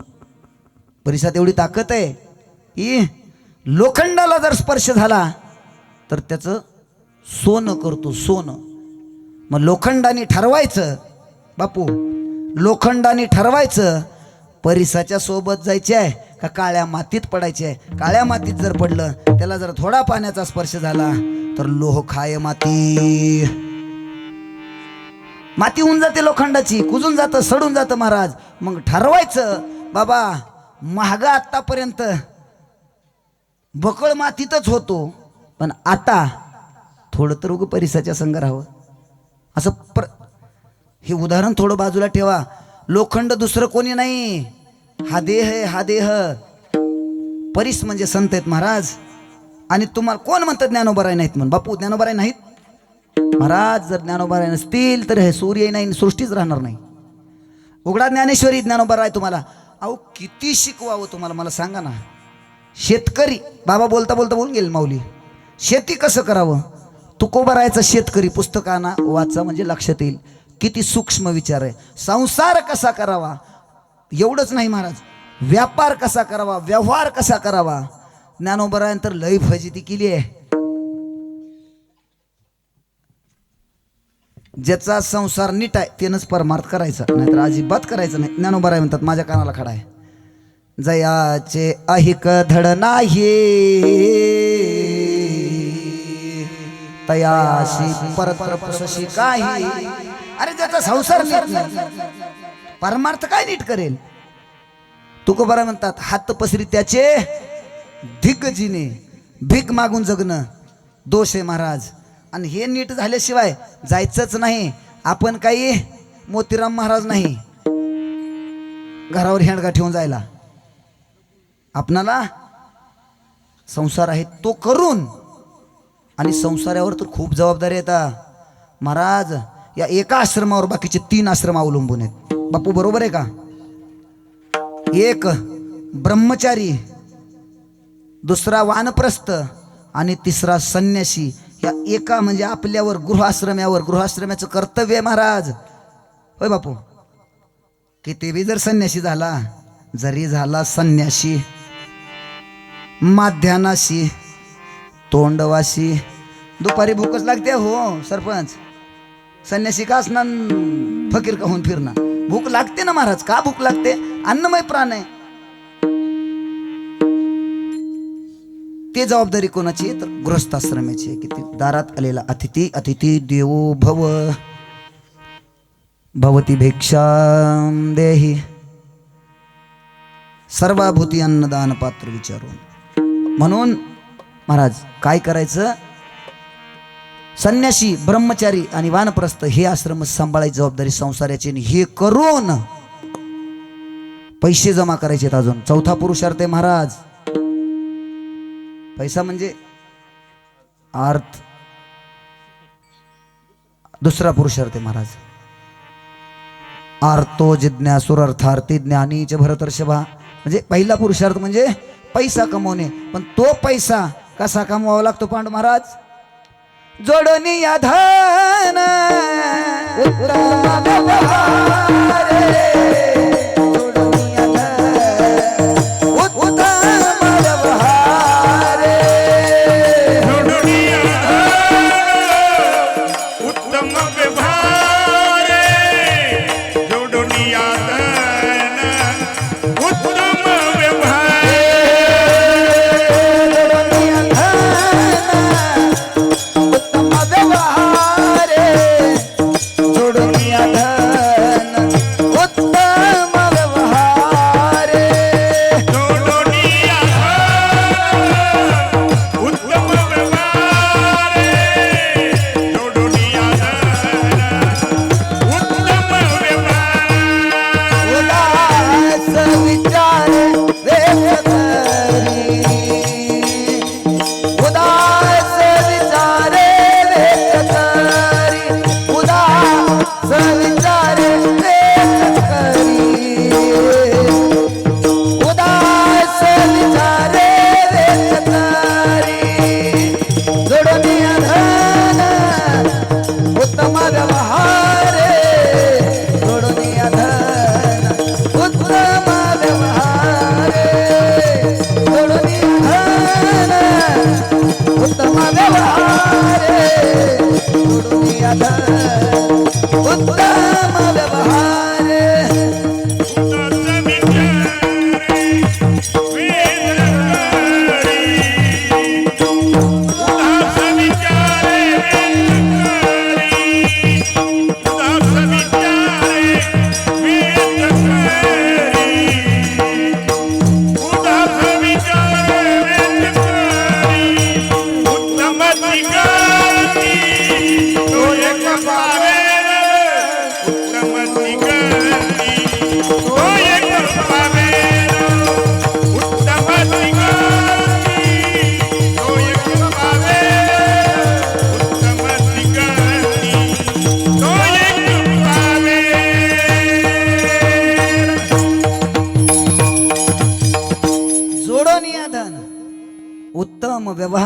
परिसात एवढी ताकद आहे की लोखंडाला जर स्पर्श झाला तर त्याचं सोनं करतो, सोनं. मग लोखंडाने ठरवायचं बापू, लोखंडाने ठरवायचं परिसाच्या सोबत जायचे आहे का काळ्या मातीत पडायचे आहे. काळ्या मातीत जर पडलं, त्याला जर थोडा पाण्याचा स्पर्श झाला तर लोह खाय माती, माती होऊन जाते लोखंडाची, कुजून जातं, सडून जातं महाराज. मग ठरवायचं बाबा महागा आत्तापर्यंत बकळ मातीतच होतो, पण आता थोडं तर उगं परिसाच्या संग राहावं असं हे उदाहरण थोडं बाजूला ठेवा. लोखंड दुसरं कोणी नाही, हा देह आहे, हा देह. परिस म्हणजे संत आहेत महाराज. आणि तुम्हाला कोण म्हणतं ज्ञानोबराय नाहीत म्हणून? बापू ज्ञानोबराय नाहीत महाराज. जर ज्ञानोबराय नसतील तर हे सूर्य नाही, सृष्टीच राहणार नाही. उघडा ज्ञानेश्वरी ज्ञानोबराय तुम्हाला. अहो किती शिकवावं तुम्हाला, मला सांगा ना. शेतकरी बाबा बोलता बोलता बोलून गेले माऊली. शेती कसं करावं? तुकोबरायचं शेतकरी पुस्तकाना वाचा म्हणजे लक्षात येईल किती सूक्ष्म विचार आहे. संसार कसा करावा एवढंच नाही महाराज, व्यापार कसा करावा, व्यवहार कसा करावा. ज्ञानोबरायंतर लई फजिती केली आहे. ज्याचा संसार नीट आहे त्यानंच परमार्थ करायचा, नाहीतर अजिबात करायचं नाही. ज्ञानोबराय म्हणतात, माझ्या कानाला खडा आहे, जयाचे अहिक धड नाही तयाशी परतरपसशी काही. अरे ज्याचा संसार नीट नाही परमार्थ काय नीट करेल? तुकोबाराय म्हणतात, हात पसरी त्याचे धिग्गजीने, भीक मागून जगणं दोष आहे महाराज. आणि हे नीट झाल्याशिवाय जायचंच नाही. आपण काही मोतीराम महाराज नाही घरावर हेंडगा ठेवून जायला. आपणाला संसार आहे तो करून, आणि संसारावर तर खूप जबाबदारी येतात महाराज. या एका आश्रमावर बाकीचे 3 आश्रम अवलंबून आहेत. बापू बरोबर आहे का? एक ब्रह्मचारी, दुसरा वानप्रस्थ आणि तिसरा संन्यासी. या एका म्हणजे आपल्यावर गृहाश्रम्यावर, गृहाश्रमाचं कर्तव्य आहे महाराज. होय बापू, किती बी जर संन्यासी झाला, जरी झाला संन्यासी, माध्यानाशी, तोंडवाशी, दुपारी भूकच लागते हो सरपंच. संन्यासी का असणार, फकीर का होऊन फिरणार? भूक लागते ना महाराज. का भूक लागते? अन्नमय प्राण आहे. ते जबाबदारी कोणाची आहे? तर गृहस्थाश्रमाची आहे. किती दारात आलेला अतिथी, अतिथी देवो भव, भवती भिक्षा देही, सर्वभूती अन्नदान पात्र विचारून. म्हणून महाराज काय करायचं? संन्यासी, ब्रह्मचारी आणि वानप्रस्थ हे आश्रम सांभाळायची जबाबदारी संसाराची. हे करून पैसे जमा करायचे. अजून चौथा पुरुषार्थ आहे महाराज. पैसा म्हणजे अर्थ. दुसरा पुरुषार्थ आहे महाराज, आर्तो जिज्ञासुर अर्थार्थी ज्ञानी च भरतर्षभा. म्हणजे पहिला पुरुषार्थ म्हणजे पैसा कमवणे. पण तो पैसा कसा कमवावा लागतो पांडू महाराज? जोडणी या धन उत्तम व्यवहारे, जोडणी या धन उत्तम व्यवहारे, जोडणी या धन उत्तम व्यवहारे, जोडणी या धन उत्तम व्यवहारे,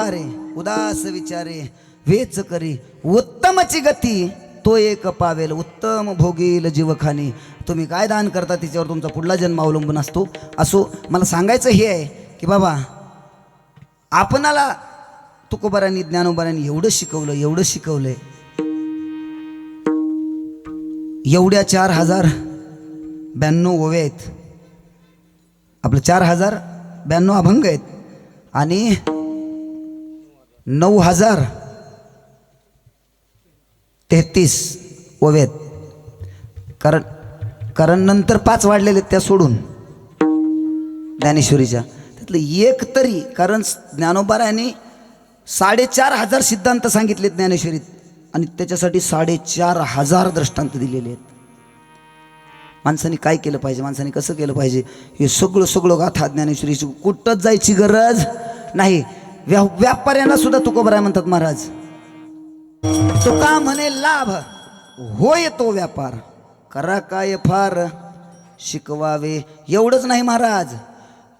भारे उदास विचारे वेच करी उत्तमची गती तो एक पावेल उत्तम भोगील जीवखानी. तुम्ही काय दान करता तिच्यावर तुमचा पुढला जन्म अवलंबून असतो. असो मला सांगायचं हे आहे की बाबा आपणाला तुकोबारांनी ज्ञानोबारांनी एवढं शिकवलंय. एवढ्या 4092 ओव्या आहेत. आपलं 4092 अभंग आहेत आणि 9033 ओव्या आहेत. कारण नंतर 5 वाढलेले त्या सोडून ज्ञानेश्वरीच्या त्यातलं एक तरी, कारण ज्ञानोबारांनी 4500 सिद्धांत सांगितले ज्ञानेश्वरीत आणि त्याच्यासाठी 4500 दृष्टांत दिलेले आहेत. माणसाने काय केलं पाहिजे, माणसाने कसं केलं पाहिजे हे सगळं गाथा ज्ञानेश्वरीची. कुठंच जायची गरज नाही. व्यापाऱ्यांना सुद्धा तुकोबाराय म्हणतात महाराज. तुका म्हणे लाभ होय तो व्यापार करा काय फार शिकवावे. एवढंच नाही महाराज,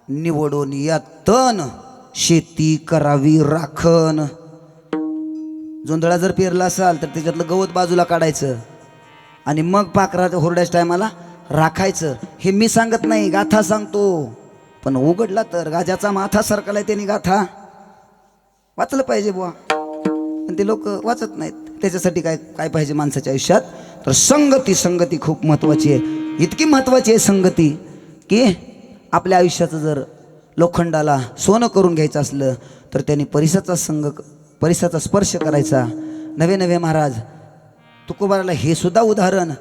निवडून या तन शेती करावी राखण. जोंधळा जर पेरला असाल तर त्याच्यातलं गवत बाजूला काढायचं आणि मग पाखराच्या होरड्याच्या टायमाला राखायचं. हे मी सांगत नाही, गाथा सांगतो. पण उघडला तर गाजाचा माथा सरकलाय त्यांनी गाथा वाचलं पाहिजे बुवा, पण ते लोक वाचत नाहीत. त्याच्यासाठी काय काय पाहिजे माणसाच्या आयुष्यात, तर संगती खूप महत्त्वाची आहे. इतकी महत्त्वाची आहे संगती की आपल्या आयुष्याचं जर लोखंडाला सोनं करून घ्यायचं असलं तर त्यांनी परिसाचा स्पर्श करायचा. नवे महाराज तुकोबाराला हे सुद्धा उदाहरण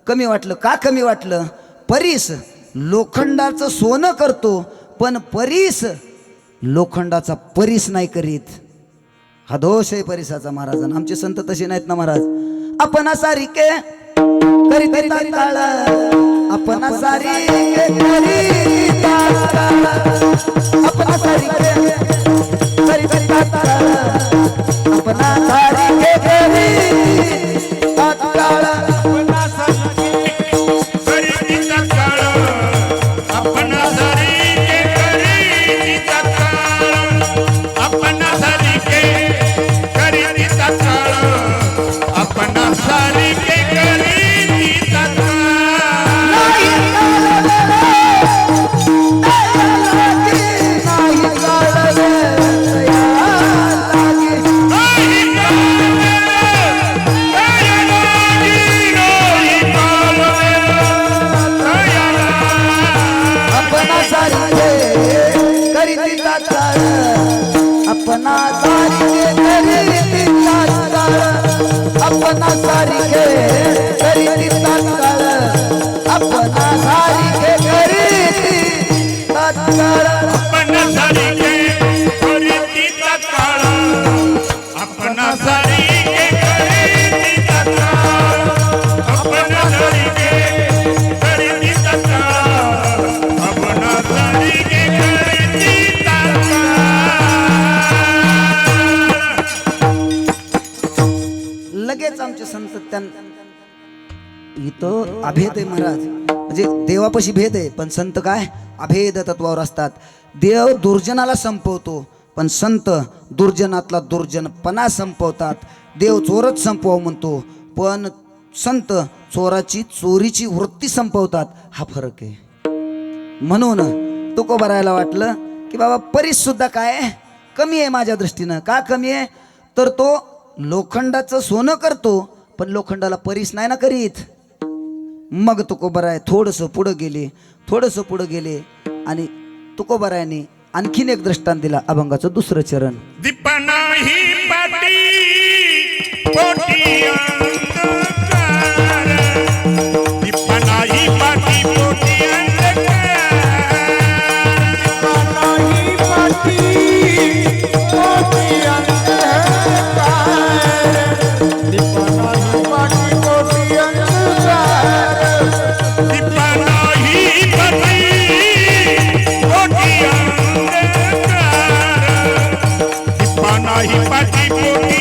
कमी वाटलं. का कमी वाटलं? परीस लोखंडाचं सोनं करतो पण परीस लोखंडाचा परीस नाही करीत. हा दोष आहे परिसाचा महाराजांना. आमचे संत तसे नाहीत ना महाराज. आपण सारिके करीत ताळ, आपण सारिके करीत ताळ, आपण सारिके करीत ताळ, आपण सारिके करीत ताळ, अपना सारिके करीत ताळ, अपना सारिके करीत ताळ, अपना सारिके करीत ताळ, अपना सारिके करीत ताळ, अपना सारिके करीत ताळ, अपना सारिके करीत ताळ, अपना सारिके करीत ताळ. लगेच आमचे संत इथं अभेद आहे महाराज. म्हणजे देवापाशी भेद आहे पण संत काय अभेद तत्वावर असतात. देव दुर्जनाला संपवतो पण संत दुर्जनातला दुर्जनपणा संपवतात. देव चोरच संपवावं म्हणतो पण संत चोरीची वृत्ती संपवतात. हा फरक आहे. म्हणून तुकोबारायला वाटलं की बाबा परीस सुद्धा काय कमी आहे माझ्या दृष्टीनं. का कमी आहे तर तो लोखंडाचं सोनं करतो पण लोखंडाला परीस नाही ना करीत. मग तुकोबाराय थोडंसं पुढं गेले आणि तुकोबारायांनी आणखीन एक दृष्टांत दिला. अभंगाचं दुसरं चरण. दीपनाही पाटी पोटी अंधकार, दीपनाही पाटी पोटी अंधकार, दीपनाही पाटी पोटी अंधकार, दीपनाही पाटी पोटी अंधकार, दीपनाही पाटी पोटी अंधकार, दीपनाही पाटी पोटी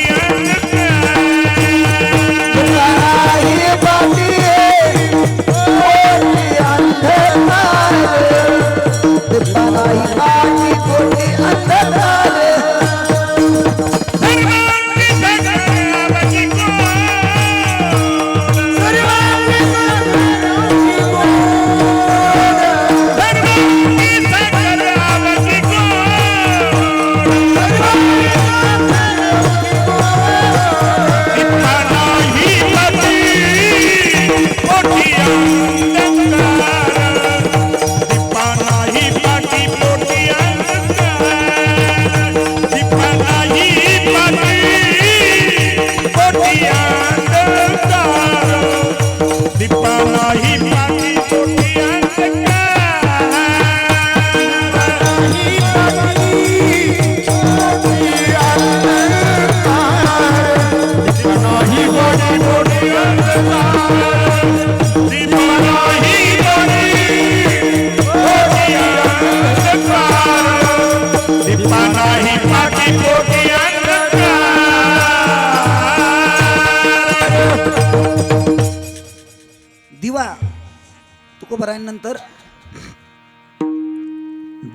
तुकोबारायांनंतर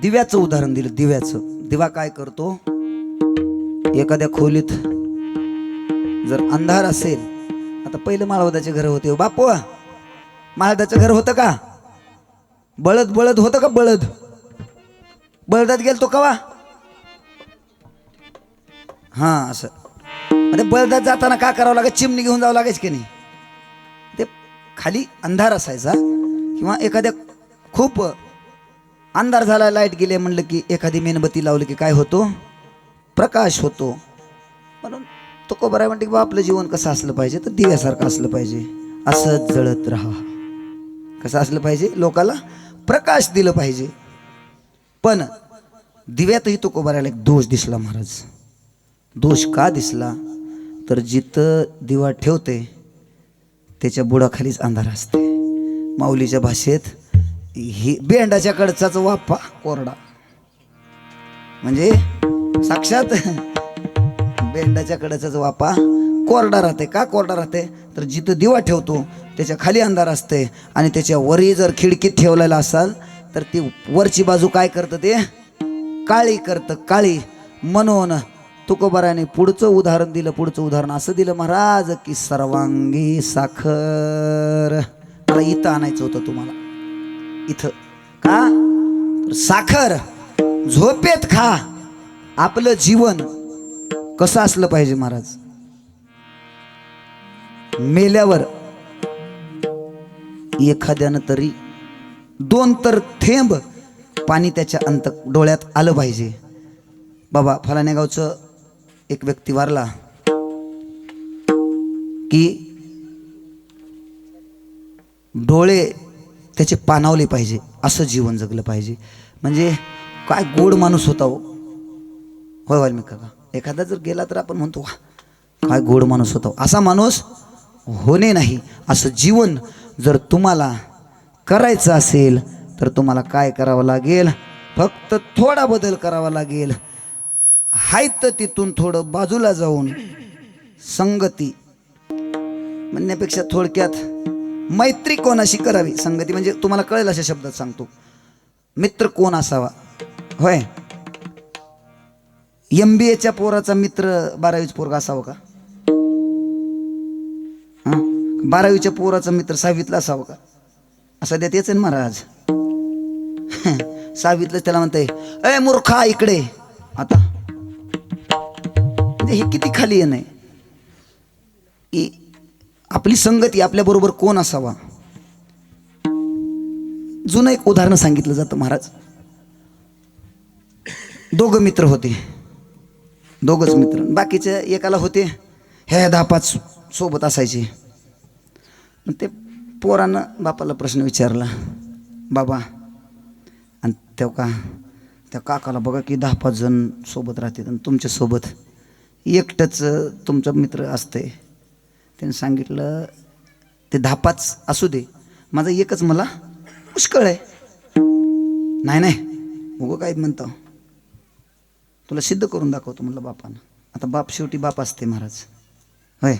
दिव्याचं उदाहरण दिलं. दिव्याचं, दिवा काय करतो? एखाद्या खोलीत जर अंधार असेल, आता पहिलं माळवदाचे घर होते बापू, माळवदाचं घर होतं का? बळद बळद होतं का? बळद बळदात गेलतो कवा? हा असं. ते बळदात जाताना काय करावं लागायचं? चिमणी घेऊन जावं लागायचं की नाही? ते खाली अंधार असायचा, किंवा एखाद्या खूप अंधार झाला, लाईट गेले म्हणलं की एखादी मेणबत्ती लावली की काय होतो? प्रकाश होतो. म्हणून तुकोबाराय म्हणते की बा आपलं जीवन कसं असलं पाहिजे? तर दिव्यासारखं असलं पाहिजे. असंच जळत राहा. कसं असलं पाहिजे? लोकाला प्रकाश दिलं पाहिजे. पण दिव्यातही तुकोबारायला एक दोष दिसला महाराज. दोष का दिसला? तर जिथं दिवा ठेवते त्याच्या बुडाखालीच अंधार असते. माऊलीच्या भाषेत ही बेंडाच्या कडचाच वापा कोरडा, म्हणजे साक्षात बेंडाच्या कडेचाच वापा कोरडा राहते. का कोरडा राहते? तर जिथं दिवा ठेवतो त्याच्या खाली अंधार असते, आणि त्याच्या वरी जर खिडकीत ठेवलेला असाल तर ती वरची बाजू काय करतं? ते काळी करतं, काळी. म्हणून तुकोबाराने पुढचं उदाहरण दिलं. पुढचं उदाहरण असं दिलं महाराज की सर्वांगी साखर. मला इथं आणायचं होतं तुम्हाला, इथं. का? तर साखर झोपेत खा. आपलं जीवन कसं असलं पाहिजे महाराज? मेल्यावर एखाद्यानं तरी 2 तर थेंब पाणी त्याच्या डोळ्यात आलं पाहिजे. बाबा फलाण्या गावचं एक व्यक्ती वारला की डोळे त्याचे पाणावले पाहिजे, असं जीवन जगलं पाहिजे. म्हणजे काय गोड माणूस होता हो. होय वाल्मिक काका, एखादा जर गेला तर आपण म्हणतो वा काय गोड माणूस होता. असा माणूस होणे नाही. असं जीवन जर तुम्हाला करायचं असेल तर तुम्हाला काय करावं लागेल? फक्त थोडा बदल करावा लागेल. हाय तर तिथून थोडं बाजूला जाऊन संगती म्हणण्यापेक्षा थोडक्यात मैत्री कोणाशी करावी? संगती म्हणजे तुम्हाला कळेल अशा शब्दात सांगतो. मित्र कोण असावा? होय, MBAच्या पोराचा मित्र 12वीचा पोरगा असावा का? 12वीच्या पोराचा मित्र 6वीतला असावा का? असं देत याच महाराज. 6वीतलंच त्याला म्हणताय अय मूर्खा इकडे. आता म्हणजे हे किती खाली आहे नाही की आपली संगती आपल्याबरोबर कोण असावा? जुनं एक उदाहरण सांगितलं जातं महाराज. 2 मित्र होते, 2च मित्र. बाकीचे एकाला होते हे 10-5 सोबत असायचे. मग ते पोरानं बापाला प्रश्न विचारला, बाबा आणि त्या काकाला बघा की 10-5 जण सोबत राहतात आणि तुमच्यासोबत एकटंच तुमचा मित्र असते. त्याने सांगितलं ते 10-5 असू दे, माझा एकच मला पुष्कळ आहे. नाही उगं काय म्हणतो, तुला सिद्ध करून दाखवतो म्हणलं बापानं. आता बाप शेवटी बाप असते महाराज. होय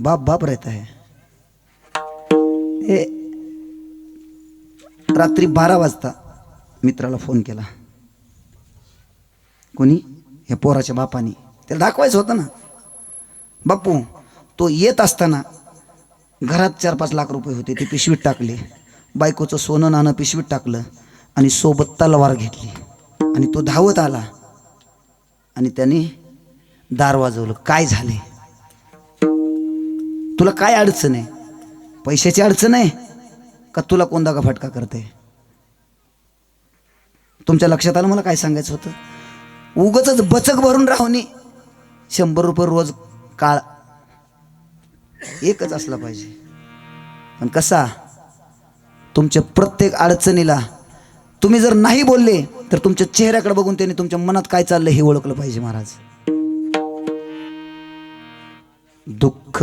बाप रहता है. हे रात्री 12 वाजता मित्राला फोन केला. कोणी? या पोराच्या बापानी. त्याला दाखवायचं होतं ना. बापू तो येत असताना घरात 4-5 लाख रुपये होते, ते पिशवीत टाकले. बायकोचं सोनं नाणं पिशवीत टाकलं आणि सोबत तलवार घेतली आणि तो धावत आला आणि त्याने दार वाजवलं. काय झाले? तुला काय अडचण आहे? पैशाची अडचण आहे का तुला कोण दागा फटका करते? तुमच्या लक्षात आलं मला काय सांगायचं होतं? उगच बचक भरून राहुनी 100 रुपये रोज काळ एकच असला पाहिजे. पण कसा? तुमच्या प्रत्येक अडचणीला तुम्ही जर नाही बोलले तर तुमच्या चेहऱ्याकडे बघून त्यांनी तुमच्या मनात काय चाललंय हे ओळखलं पाहिजे महाराज. दुःख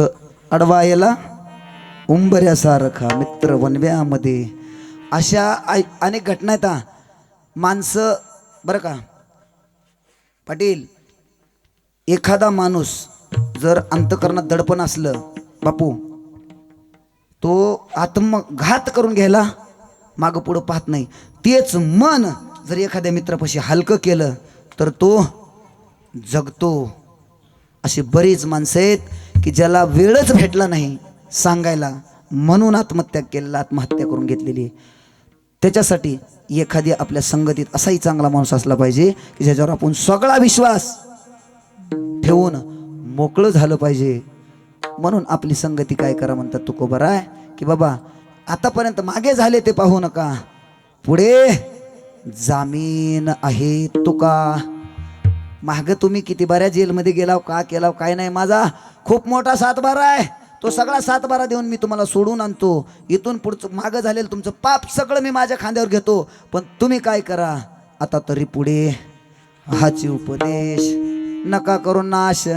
अडवायला उंबऱ्यासारखा मित्र वनव्यामध्ये. अशा अनेक घटना आहेत. माणसं बरं का पाटील, एखादा माणूस जर अंतकरणात दडपण असलं बापू, तो आत्मघात करून घ्यायला मागं पुढं पाहत नाही. तेच मन जर एखाद्या मित्रापाशी हलकं केलं तर तो जगतो. अशी बरीच माणसं आहेत की ज्याला वेळच भेटला नाही सांगायला, म्हणून आत्महत्या केलेला, आत्महत्या करून घेतलेली. त्याच्यासाठी एखाद्या आपल्या संगतीत असाही चांगला माणूस असला पाहिजे की ज्याच्यावर आपण सगळा विश्वास ठेवून मोकळं झालं पाहिजे. म्हणून आपली संगती काय करा म्हणतात तुकोबाराय की बाबा आतापर्यंत मागे झाले ते पाहू नका, पुढे जामीन आहे तुका. माग तुम्ही किती बाऱ्या जेलमध्ये गेलाव, का केलाव काय नाही, माझा खूप मोठा सातबारा आहे. तो सगळा सातबारा देऊन मी तुम्हाला सोडून आणतो. इथून पुढचं मागं झालेलं तुमचं पाप सगळं मी माझ्या खांद्यावर घेतो. पण तुम्ही काय करा आता तरी पुढे, हाची उपदेश नका करू नाश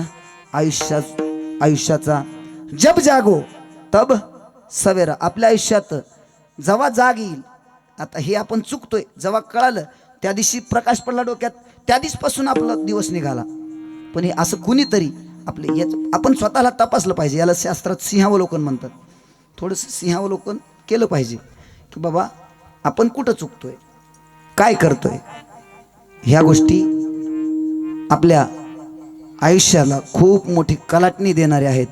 आयुष्याचा. जब जागो तब सवेरा. आपल्या आयुष्यात जेव्हा जाग येईल, आता हे आपण चुकतोय जेव्हा कळालं त्या दिवशी प्रकाश पडला डोक्यात, त्या दिवसपासून आपला दिवस निघाला. पण हे असं कुणीतरी आपले आपण स्वतःला तपासलं पाहिजे. याला शास्त्रात सिंहावलोकन म्हणतात. थोडंसं सिंहावलोकन केलं पाहिजे की बाबा आपण कुठं चुकतोय, काय करतोय. ह्या गोष्टी आपल्या आयुष्याला खूप मोठी कलाटणी देणारे आहेत.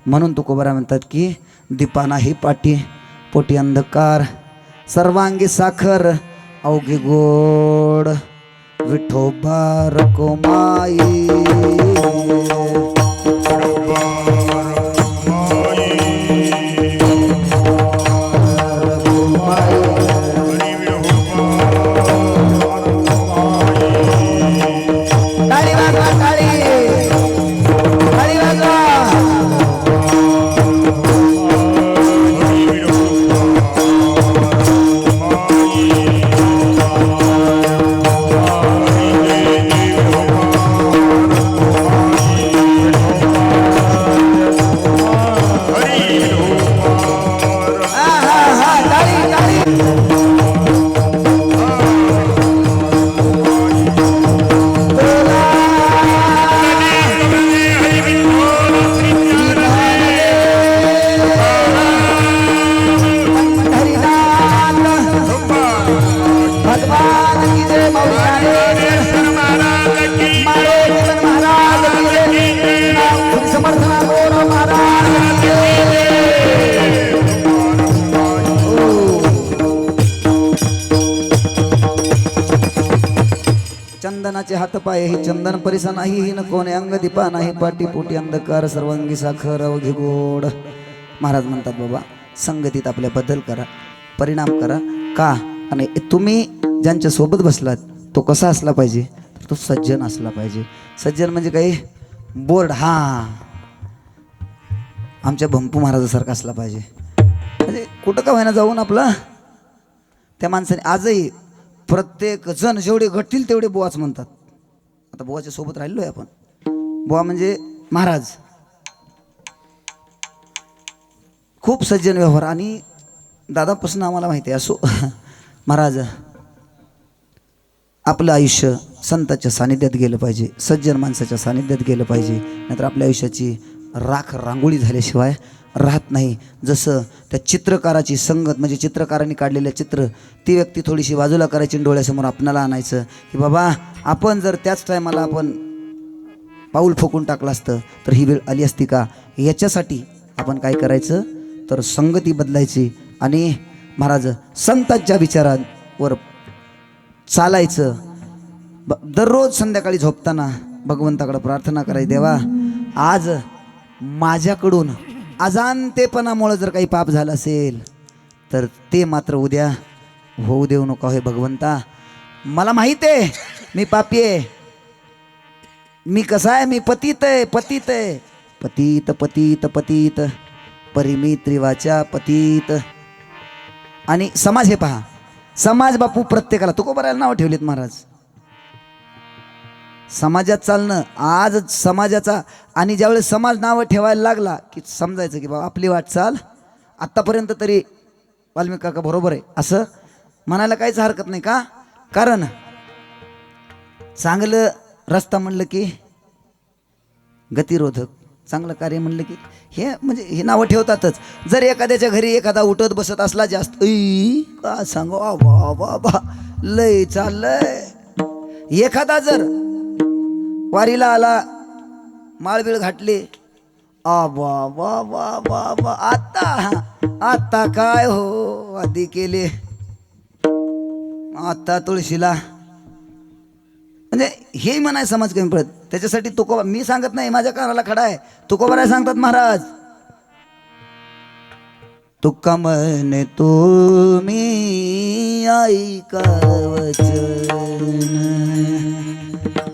म्हणून तुकोबारा म्हणतात की दीपा नाही पाटी पोटी अंधकार, सर्वांगी साखर अवघे गोड, विठोबा रको माई. चंदनाचे हात पाय ही चंदन परिसा नाही, ही न कोणे अंग दीपा नाही, पाटी पोटी अंधकार सर्वांगी साखर अवघे गोड. महाराज म्हणतात बाबा संगतीत आपल्या बदल करा, परिणाम करा. का आणि तुम्ही ज्यांच्या सोबत बसलात तो कसा असला पाहिजे, तो सज्जन असला पाहिजे. सज्जन म्हणजे काही बोर्ड हा आमच्या भंपू महाराजासारखा असला पाहिजे. म्हणजे कुठं का व्हायना जाऊन आपला त्या माणसाने आजही प्रत्येक जण जेवढे घटतील तेवढे बुवाच म्हणतात. आता बुवाच्या सोबत राहिलो आहे आपण. बुवा म्हणजे महाराज, खूप सज्जन व्यवहार. आणि दादापासून आम्हाला माहिती आहे असो महाराज आपलं आयुष्य संतांच्या सानिध्यात गेलं पाहिजे, सज्जन माणसाच्या सानिध्यात गेलं पाहिजे. नाहीतर आपल्या आयुष्याची राख रांगोळी झाल्याशिवाय राहत नाही. जसं त्या चित्रकाराची संगत, म्हणजे चित्रकाराने काढलेलं चित्र ती व्यक्ती थोडीशी बाजूला करायची, डोळ्यासमोर आपणाला आणायचं की बाबा आपण जर त्याच टायमाला आपण पाऊल ठोकून टाकलं असतं तर ही वेळ आली असती का. याच्यासाठी आपण काय करायचं तर संगती बदलायची आणि महाराज संतांच्या विचारांवर चालायचं. दररोज संध्याकाळी झोपताना भगवंताकडे प्रार्थना करायची, देवा आज माझ्याकडून अजाणतेपणामुळे जर काही पाप झालं असेल तर ते मात्र उद्या होऊ देऊ नका हे भगवंता. मला माहीत आहे मी पापी आहे, मी कसा आहे, मी पतित आहे, पतित आहे, पतित पतित पतित परिमी त्रिवाच्या पतित. आणि समाज हे पहा, समाज बापू प्रत्येकाला तुकोबाराला नाव ठेवलेत महाराज. समाजात चालणं आज समाजाचा, आणि ज्यावेळेस समाज नावं ठेवायला लागला की समजायचं की बाबा आपली वाटचाल आत्तापर्यंत तरी वाल्मिक काका बरोबर आहे असं म्हणायला काहीच हरकत नाही. का कारण चांगलं रस्ता म्हणलं की गतिरोधक, चांगलं कार्य म्हणलं की हे म्हणजे हे नावं ठेवतातच. जर एखाद्याच्या घरी एखादा उठत बसत असला जास्त का सांगू वा बाबा लय चाललंय. एखादा जर वारीला आला माळबीळ घातली वा वा वा वा वा आता काय हो आधी केले आता तुळशीला म्हणजे हे म्हणाय समाज कमी पडत. त्याच्यासाठी तुकोबा मी सांगत नाही माझ्या कानाला खडा आहे. तुकोबा सांगतात महाराज तुका म्हणे तुम्ही ऐका वचन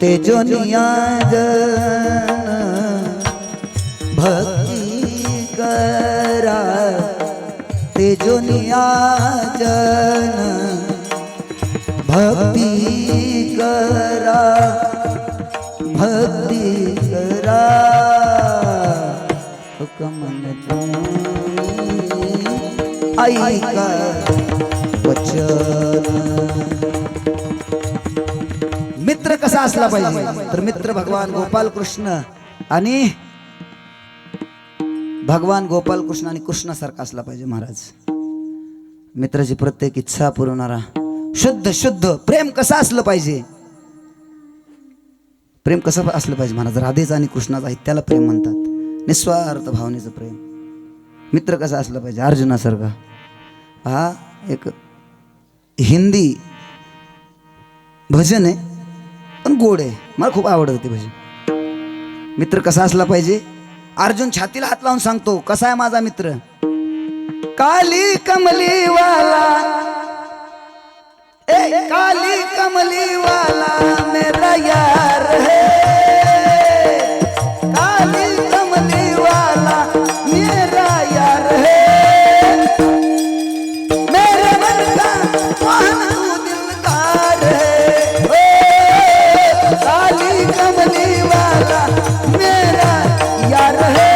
तेजोनिया जन भक्ती करा तेजोनिया जन भक्ती करा भक्ती करा हुकमन तुम्ही ऐका वचन. मित्र कसा असला पाहिजे तर मित्र भगवान गोपाल कृष्ण आणि भगवान गोपाल कृष्ण आणि कृष्णासारखा असला पाहिजे महाराज. मित्राची प्रत्येक इच्छा पुरवणारा शुद्ध प्रेम कसं असलं पाहिजे. प्रेम कसं असलं पाहिजे महाराज. राधेचं आणि कृष्णाचं आहे त्याला प्रेम म्हणतात. निस्वार्थ भावनेचं प्रेम. मित्र कसा असला पाहिजे अर्जुनासारखा. हा एक हिंदी भजन आहे पण गोड आहे मला खूप आवडतं ते भजन. मित्र कसा असला पाहिजे. अर्जुन छातीला हात लावून सांगतो कसा आहे माझा मित्र. काली कमली वाला काली कमली वाला मेरा यार है. काली कमली वाला मेरा यार है. मेरे मन का तू दिलदार है. काली कमली वाला मेरा यार है.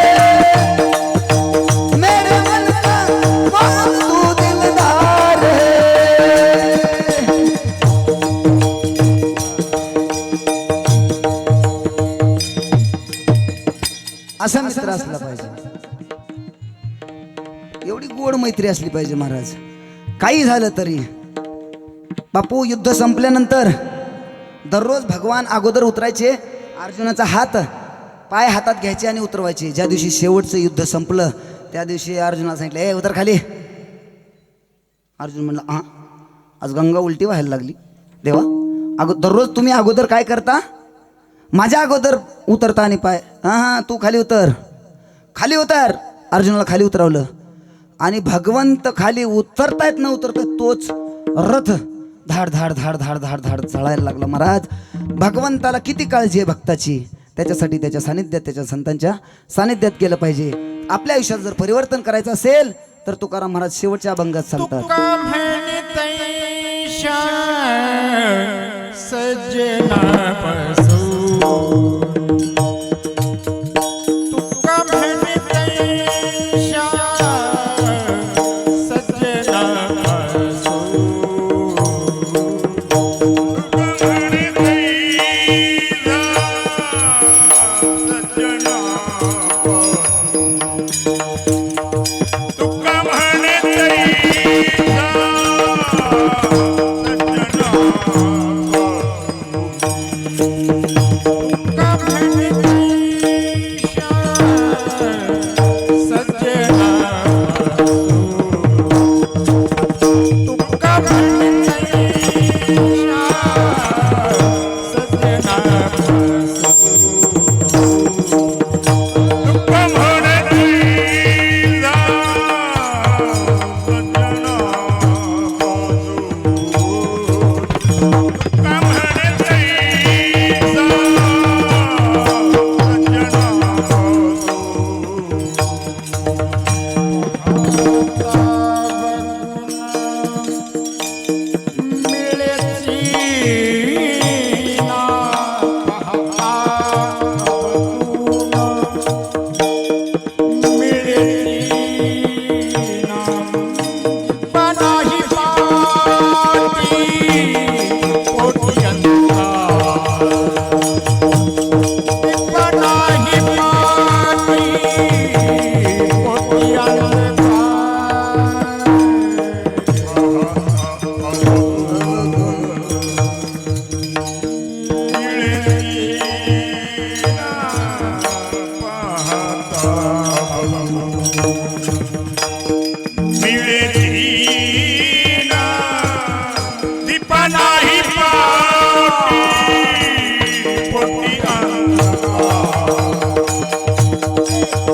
मेरे मन का तू दिलदार है. असा मित्र असला पाहिजे. एवढी गोड मैत्री असली पाहिजे महाराज. काही झालं तरी बापू युद्ध संपल्यानंतर दररोज भगवान अगोदर उतरायचे. अर्जुनाचा हात पाय हातात घ्यायचे आणि उतरवायचे. ज्या दिवशी शेवटचं युद्ध संपलं त्या दिवशी अर्जुनाला सांगितलं ए उतर खाली. अर्जुन म्हणला आज गंगा उलटी व्हायला लागली. देवा दररोज तुम्ही अगोदर काय करता माझ्या अगोदर उतरता आणि पाय तू खाली उतर खाली उतर. अर्जुनाला खाली उतरवलं आणि भगवंत खाली उतरतायत न उतरतायत तोच रथ धाड धाड धाड धाड धाड धाड चढायला लागला. महाराज भगवंताला किती काळजी आहे भक्ताची. त्याच्यासाठी त्याच्या सानिध्यात त्याच्या संतांच्या सानिध्यात केलं पाहिजे. आपल्या आयुष्यात जर परिवर्तन करायचं असेल तर तुकाराम महाराज शेवटच्या अभंगात सांगतात सजना पसू तुका म्हणतैशा सजना पसू तुका म्हणतैशा सजना पसू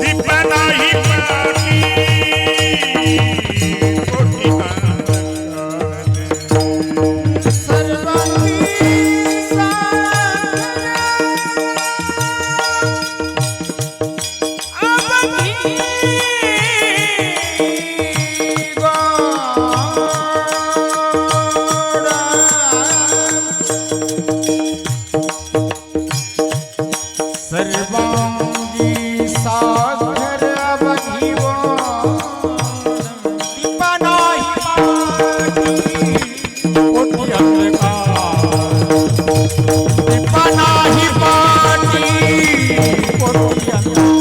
दीप नाही पाटी पोटी सर्वांगी सर्वांगी सागर अवधिवो दीप नाही पाटी पोटी अंधकार दीप नाही पाटी पोटी नाही पाटी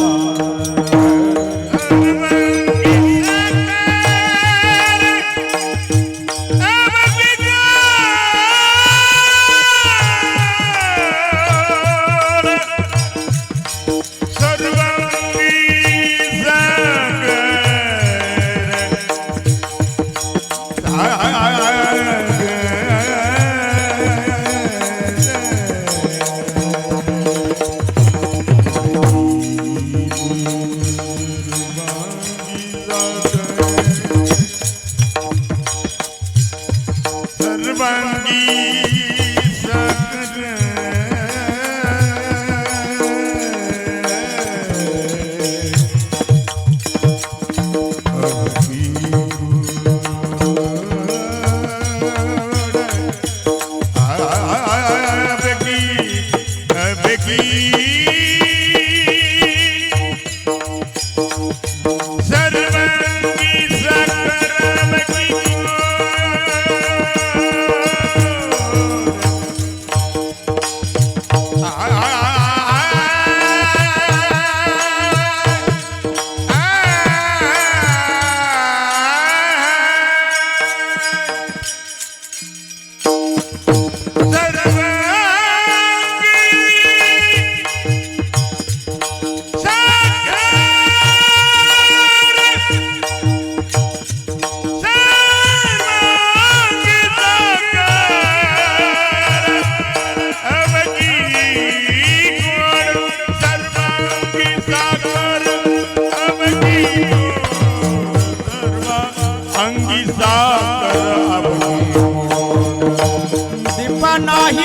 दीप नाही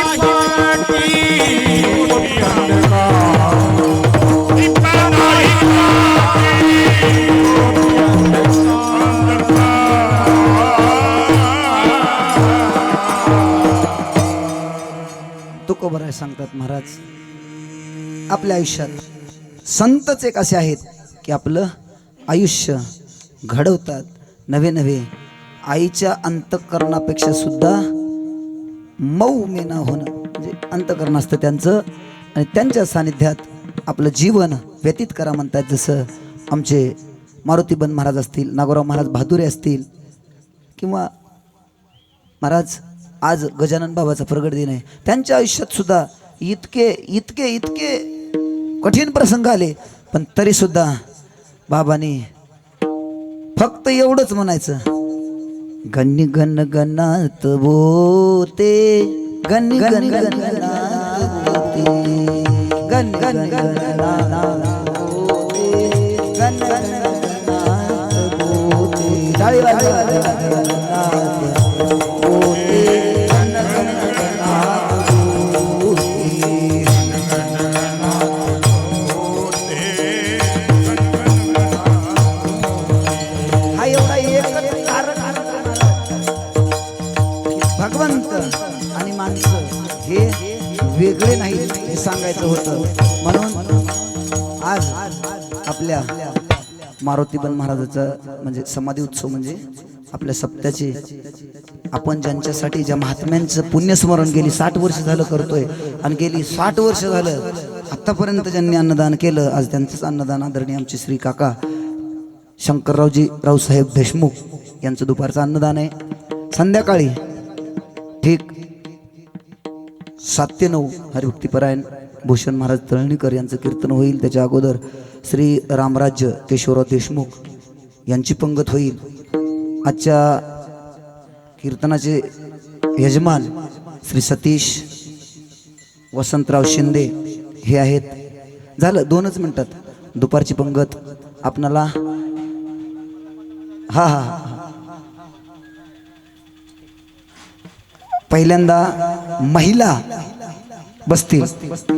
तुकोबर आहे सांगतात महाराज, आपल्या आयुष्यात संतच एक असे आहेत की आपलं आयुष्य घडवतात. नवे नवे आईच्या अंतःकरणापेक्षा सुद्धा मऊ मेना होणं म्हणजे अंतःकरण असतं त्यांचं, आणि त्यांच्या सानिध्यात आपलं जीवन व्यतीत करा म्हणतात. जसं आमचे मारुतीबन महाराज असतील, नागोराव महाराज बहादुरे असतील, किंवा महाराज आज गजानन बाबाचा प्रगट दिन आहे, त्यांच्या आयुष्यात सुद्धा इतके इतके इतके कठीण प्रसंग आले, पण तरी सुद्धा बाबांनी फक्त एवढंच म्हणायचं, गण गण गणात बोते गण गण गणात बोते गण गण गणात बोते गण गण गणात बोते टाळी वाजवा गणात बोते गण गण गणात बोते हा एवढा एकच भगवंत आणि माणसं हे वेगळे नाही हे सांगायचं होतं. म्हणून आज आपल्या मारुतीबन महाराजाचा म्हणजे समाधी उत्सव म्हणजे आपल्या सप्त्याचे आपण ज्यांच्यासाठी ज्या महात्म्यांचं पुण्यस्मरण गेली 60 वर्ष झालं करतोय, आणि गेली 60 वर्ष झालं आतापर्यंत ज्यांनी अन्नदान केलं, आज त्यांचंच अन्नदान आदरणीय आमचे श्री काका शंकररावजी रावसाहेब देशमुख यांचं दुपारचं अन्नदान आहे. संध्याकाळी ठीक 7 ते 9 हरिभक्तीपरायण भूषण महाराज तळणीकर यांचं कीर्तन होईल. त्याच्या अगोदर श्री रामराज्य केशवराव देशमुख यांची पंगत होईल. आजच्या कीर्तनाचे यजमान श्री सतीश वसंतराव शिंदे हे आहेत. झालं 2च मिनिटात दुपारची पंगत आपणाला. हा हा हा. पहिल्यांदा महिला बसतील.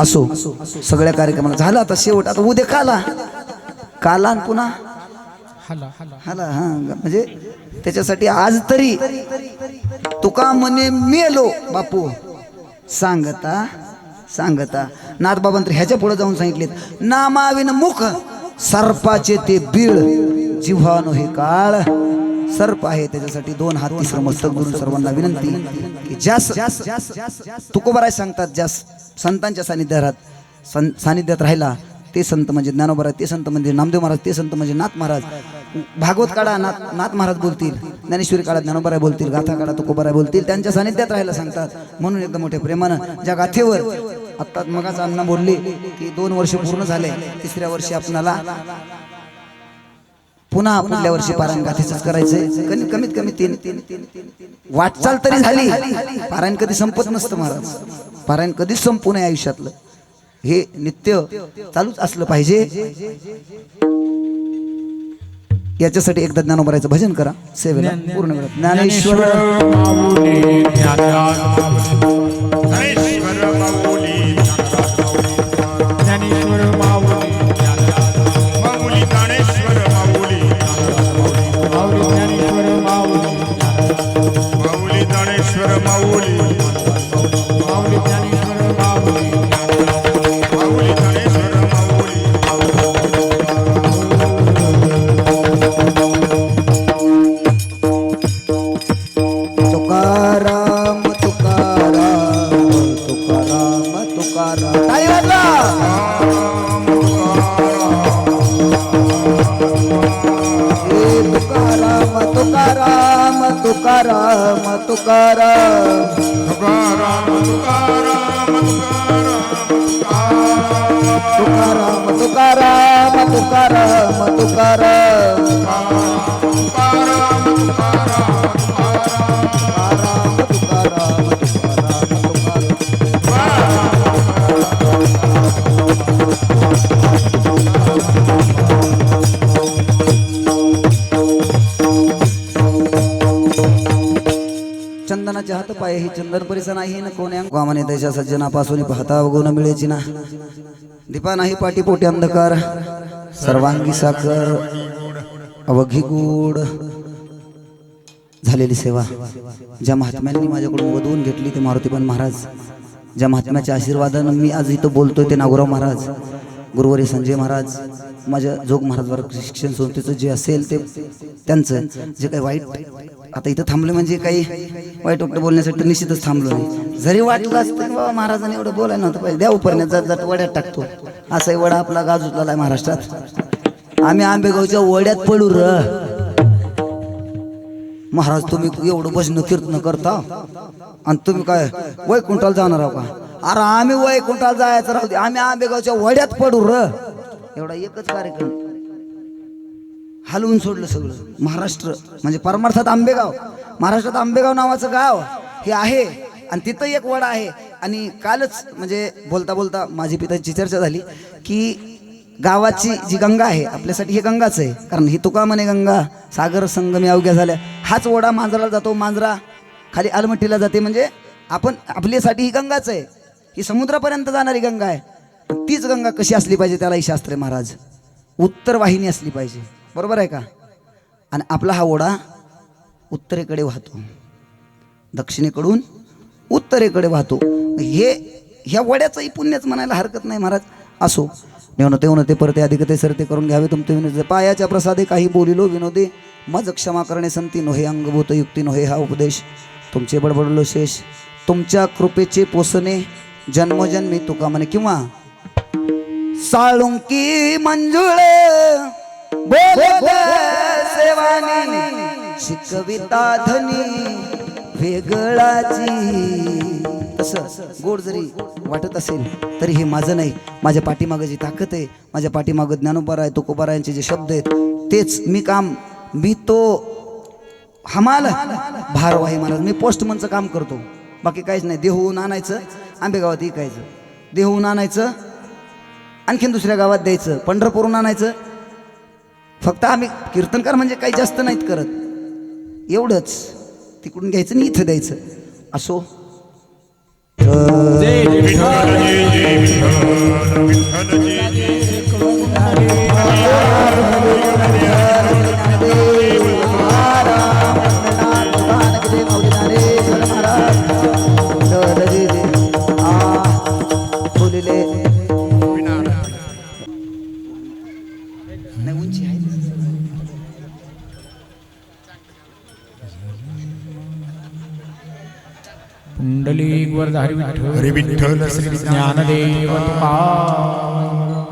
असो सगळ्या कार्यक्रमाला झालं आता शेवट. आता उद्या काला आणि पुन्हा हाला. हा म्हणजे त्याच्यासाठी आज तरी तुका म्हणे मेलो बापू सांगता नाथबाबांतर ह्याच्या पुढे जाऊन सांगितलेत नामाविन मुख सर्पाचे ते बीळ जिव्हानो हे काळ. सर्प आहे त्याच्यासाठी 2 हात 3 मस्तक गुरु सर्वांना विनंती की जास्त तुकोबाराय सांगतात जास्त संतांच्या सानिध्यात राहिला ते संत म्हणजे ज्ञानोबा, ते संत म्हणजे नामदेव महाराज, ते संत म्हणजे नाथ महाराज. भागवत काढा नाथ महाराज बोलतील, ज्ञानेश्वरी काढा ज्ञानोबा बोलतील, गाथा काढा तुकोबाराय बोलतील. त्यांच्या सानिध्यात राहायला सांगतात. म्हणून एकदम मोठ्या प्रेमानं ज्या गाथेवर आत्ता मगाच अण्णा बोलली की 2 वर्ष पूर्ण झाले, 3ऱ्या वर्षी आपणाला पुन्हा पुढल्या वर्षी पारायण गाथेच करायचंय. कमीत कमी 3 वाटचाल तरी झाली. पारायण कधी संपत नसतं महाराज, पारायण कधीच संपू नये आयुष्यातलं. हे नित्य चालूच असलं पाहिजे. याच्यासाठी एकदा ज्ञानोबारायचं भजन करा सेवेला पूर्ण वेळ. ज्ञानेश्वर माऊली ज्ञानराज ज्ञानेश्वर माऊली ज्ञानेश्वर माऊली माऊली ज्ञानेश्वर माऊली माऊली ज्ञानेश्वर माऊली माऊली ज्ञानेश्वर माऊली माऊली ज्ञानेश्वर माऊली माऊली ज्ञानेश्वर माऊली. तुकाराम तुकाराम तुकाराम तुकाराम. काय वाटला तुकाराम तुकाराम तुकाराम तुकाराम तुकाराम तुकाराम तुकाराम तुकाराम तुकाराम चंदनाचे हात पाय ही चंदन परिसा नाही न कोण्या वामने त्याच्या सज्जनापासून पाहता अवगुण मिळेची ना. दीपा नाही पाठी पोटी अंधकार सर्वांगी साकर अवघी गोड. झालेली सेवा ज्या महात्म्यांनी माझ्याकडून वधवून घेतली ते मारुतीपंत महाराज, ज्या महात्म्याच्या आशीर्वादानं मी आज इथं बोलतोय ते नागोराव महाराज, गुरुवारी संजय महाराज, माझ्या जोग महाराजवर शिक्षण संस्थेचं जे असेल ते त्यांचं जे काही वाईट. आता इथं थांबले म्हणजे काही वाईट वाटतं बोलण्यासाठी निश्चितच थांबलो नाही. जरी वाटलं असतं बाबा महाराजांनी एवढं बोलायला नव्हतं पाहिजे, द्या उपरण्यात जात जात वड्यात टाकतो. असाही वडा आपला गाजूतला आहे महाराष्ट्रात. आम्ही आंबेगावच्या वड्यात पडू र महाराज. तुम्ही एवढं भजन कीर्तन करता आणि तुम्ही काय वैकुंठाला जाणार आहो का? अरे आम्ही वैकुंठाला जायचं राहू दे, आम्ही आंबेगावच्या वड्यात पडू र. एवढा एकच कार्यक्रम हलवून सोडलं सगळं. महाराष्ट्र म्हणजे परमार्थात आंबेगाव, महाराष्ट्रात आंबेगाव नावाचं गाव हे आहे आणि तिथं एक वडा आहे. आणि कालच म्हणजे बोलता बोलता माझी पिताची चर्चा झाली की गावाची जी गंगा आहे आपल्यासाठी हे गंगाच आहे. कारण ही तुका म्हणे गंगा सागर संगमी अवघ्या झाल्या. हाच वडा मांजराला जातो, मांजरा खाली आलमट्टीला जाते. म्हणजे आपण आपल्यासाठी ही गंगाच आहे, ही समुद्रापर्यंत जाणारी गंगा आहे. तीच गंगा कशी असली पाहिजे त्यालाही शास्त्र आहे महाराज. उत्तर वाहिनी असली पाहिजे, बरोबर आहे का? आणि आपला हा ओढा उत्तरेकडे वाहतो, दक्षिणेकडून उत्तरेकडे वाहतो. ह्या वड्याचंही पुण्यच म्हणायला हरकत नाही महाराज. असो नेवनं तेवनं ते परते अधिक ते सरते करून घ्यावे तुमचे विनोद. पायाच्या प्रसादे काही बोलिलो विनोदे, मज क्षमा करणे संती नोहे, अंगभूत युक्ती नोहे हा उपदेश. तुमचे बडबडलो शेष तुमच्या कृपेचे पोसणे, जन्मोजन्मी तुका म्हणे. किंवा साळुंकी मंजुळे बोल सेवानी शिकविता धनी वेगळाची. तसं गोड जरी वाटत असेल तरी हे माझं नाही, माझ्या पाठीमागं जी ताकद आहे, माझ्या पाठीमागं ज्ञानोबाराय तुकोबारायांचे जे शब्द आहेत तेच मी तो हमाल भारवाही महाराज. मी पोस्टमनचं काम करतो, बाकी काहीच नाही. देहून आणायचं, आंबेगावात विकायचं, देहून आणायचं आणखीन दुसऱ्या गावात द्यायचं, पंढरपूरहून आणायचं. फक्त आम्ही कीर्तनकार म्हणजे काही जास्त नाहीत करत, एवढंच. तिकडून घ्यायचं आणि इथं द्यायचं. असो. विठ्ठल जय जय विठ्ठल, विठ्ठल जय जय उंची आहे. पुंडलिक वरधारी विठ्ठल हरी विठ्ठल श्री ज्ञानदेव तुकाराम.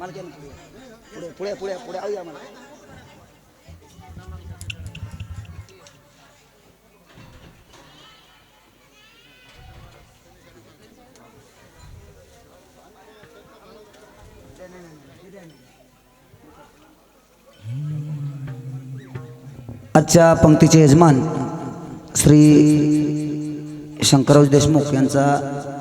मला घ्या ना पुढे पुढे पुढे पुढे आऊया मला. आजच्या पंक्तीचे यजमान श्री शंकरराव देशमुख यांचा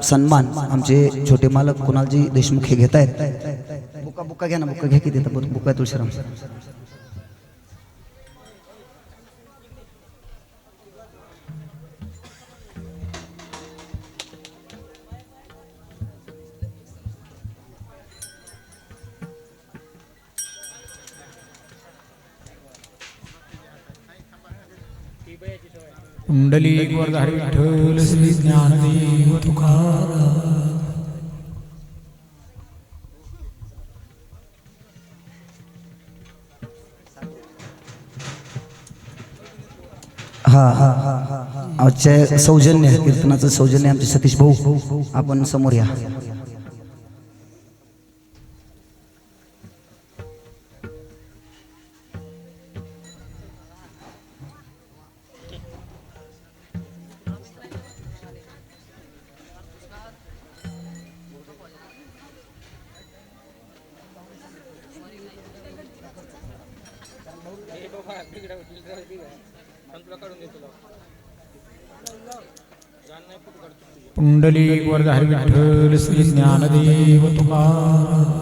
सन्मान आमचे छोटे मालक कुणालजी देशमुख हे घेत आहेत. बुका बुका घ्या ना, बुका घ्या की देता बुका तुळशीराम. पुंडलिक वरधारी विठ्ठल श्री ज्ञानदेव तुकाराम. हा हा हा हा आजच्या सौजन्य कीर्तनाचं सौजन्य आमचे सतीश भाऊ, आपण समोर या. पुंडलिक वरधारी विठ्ठल श्री ज्ञानदेव तुकाराम.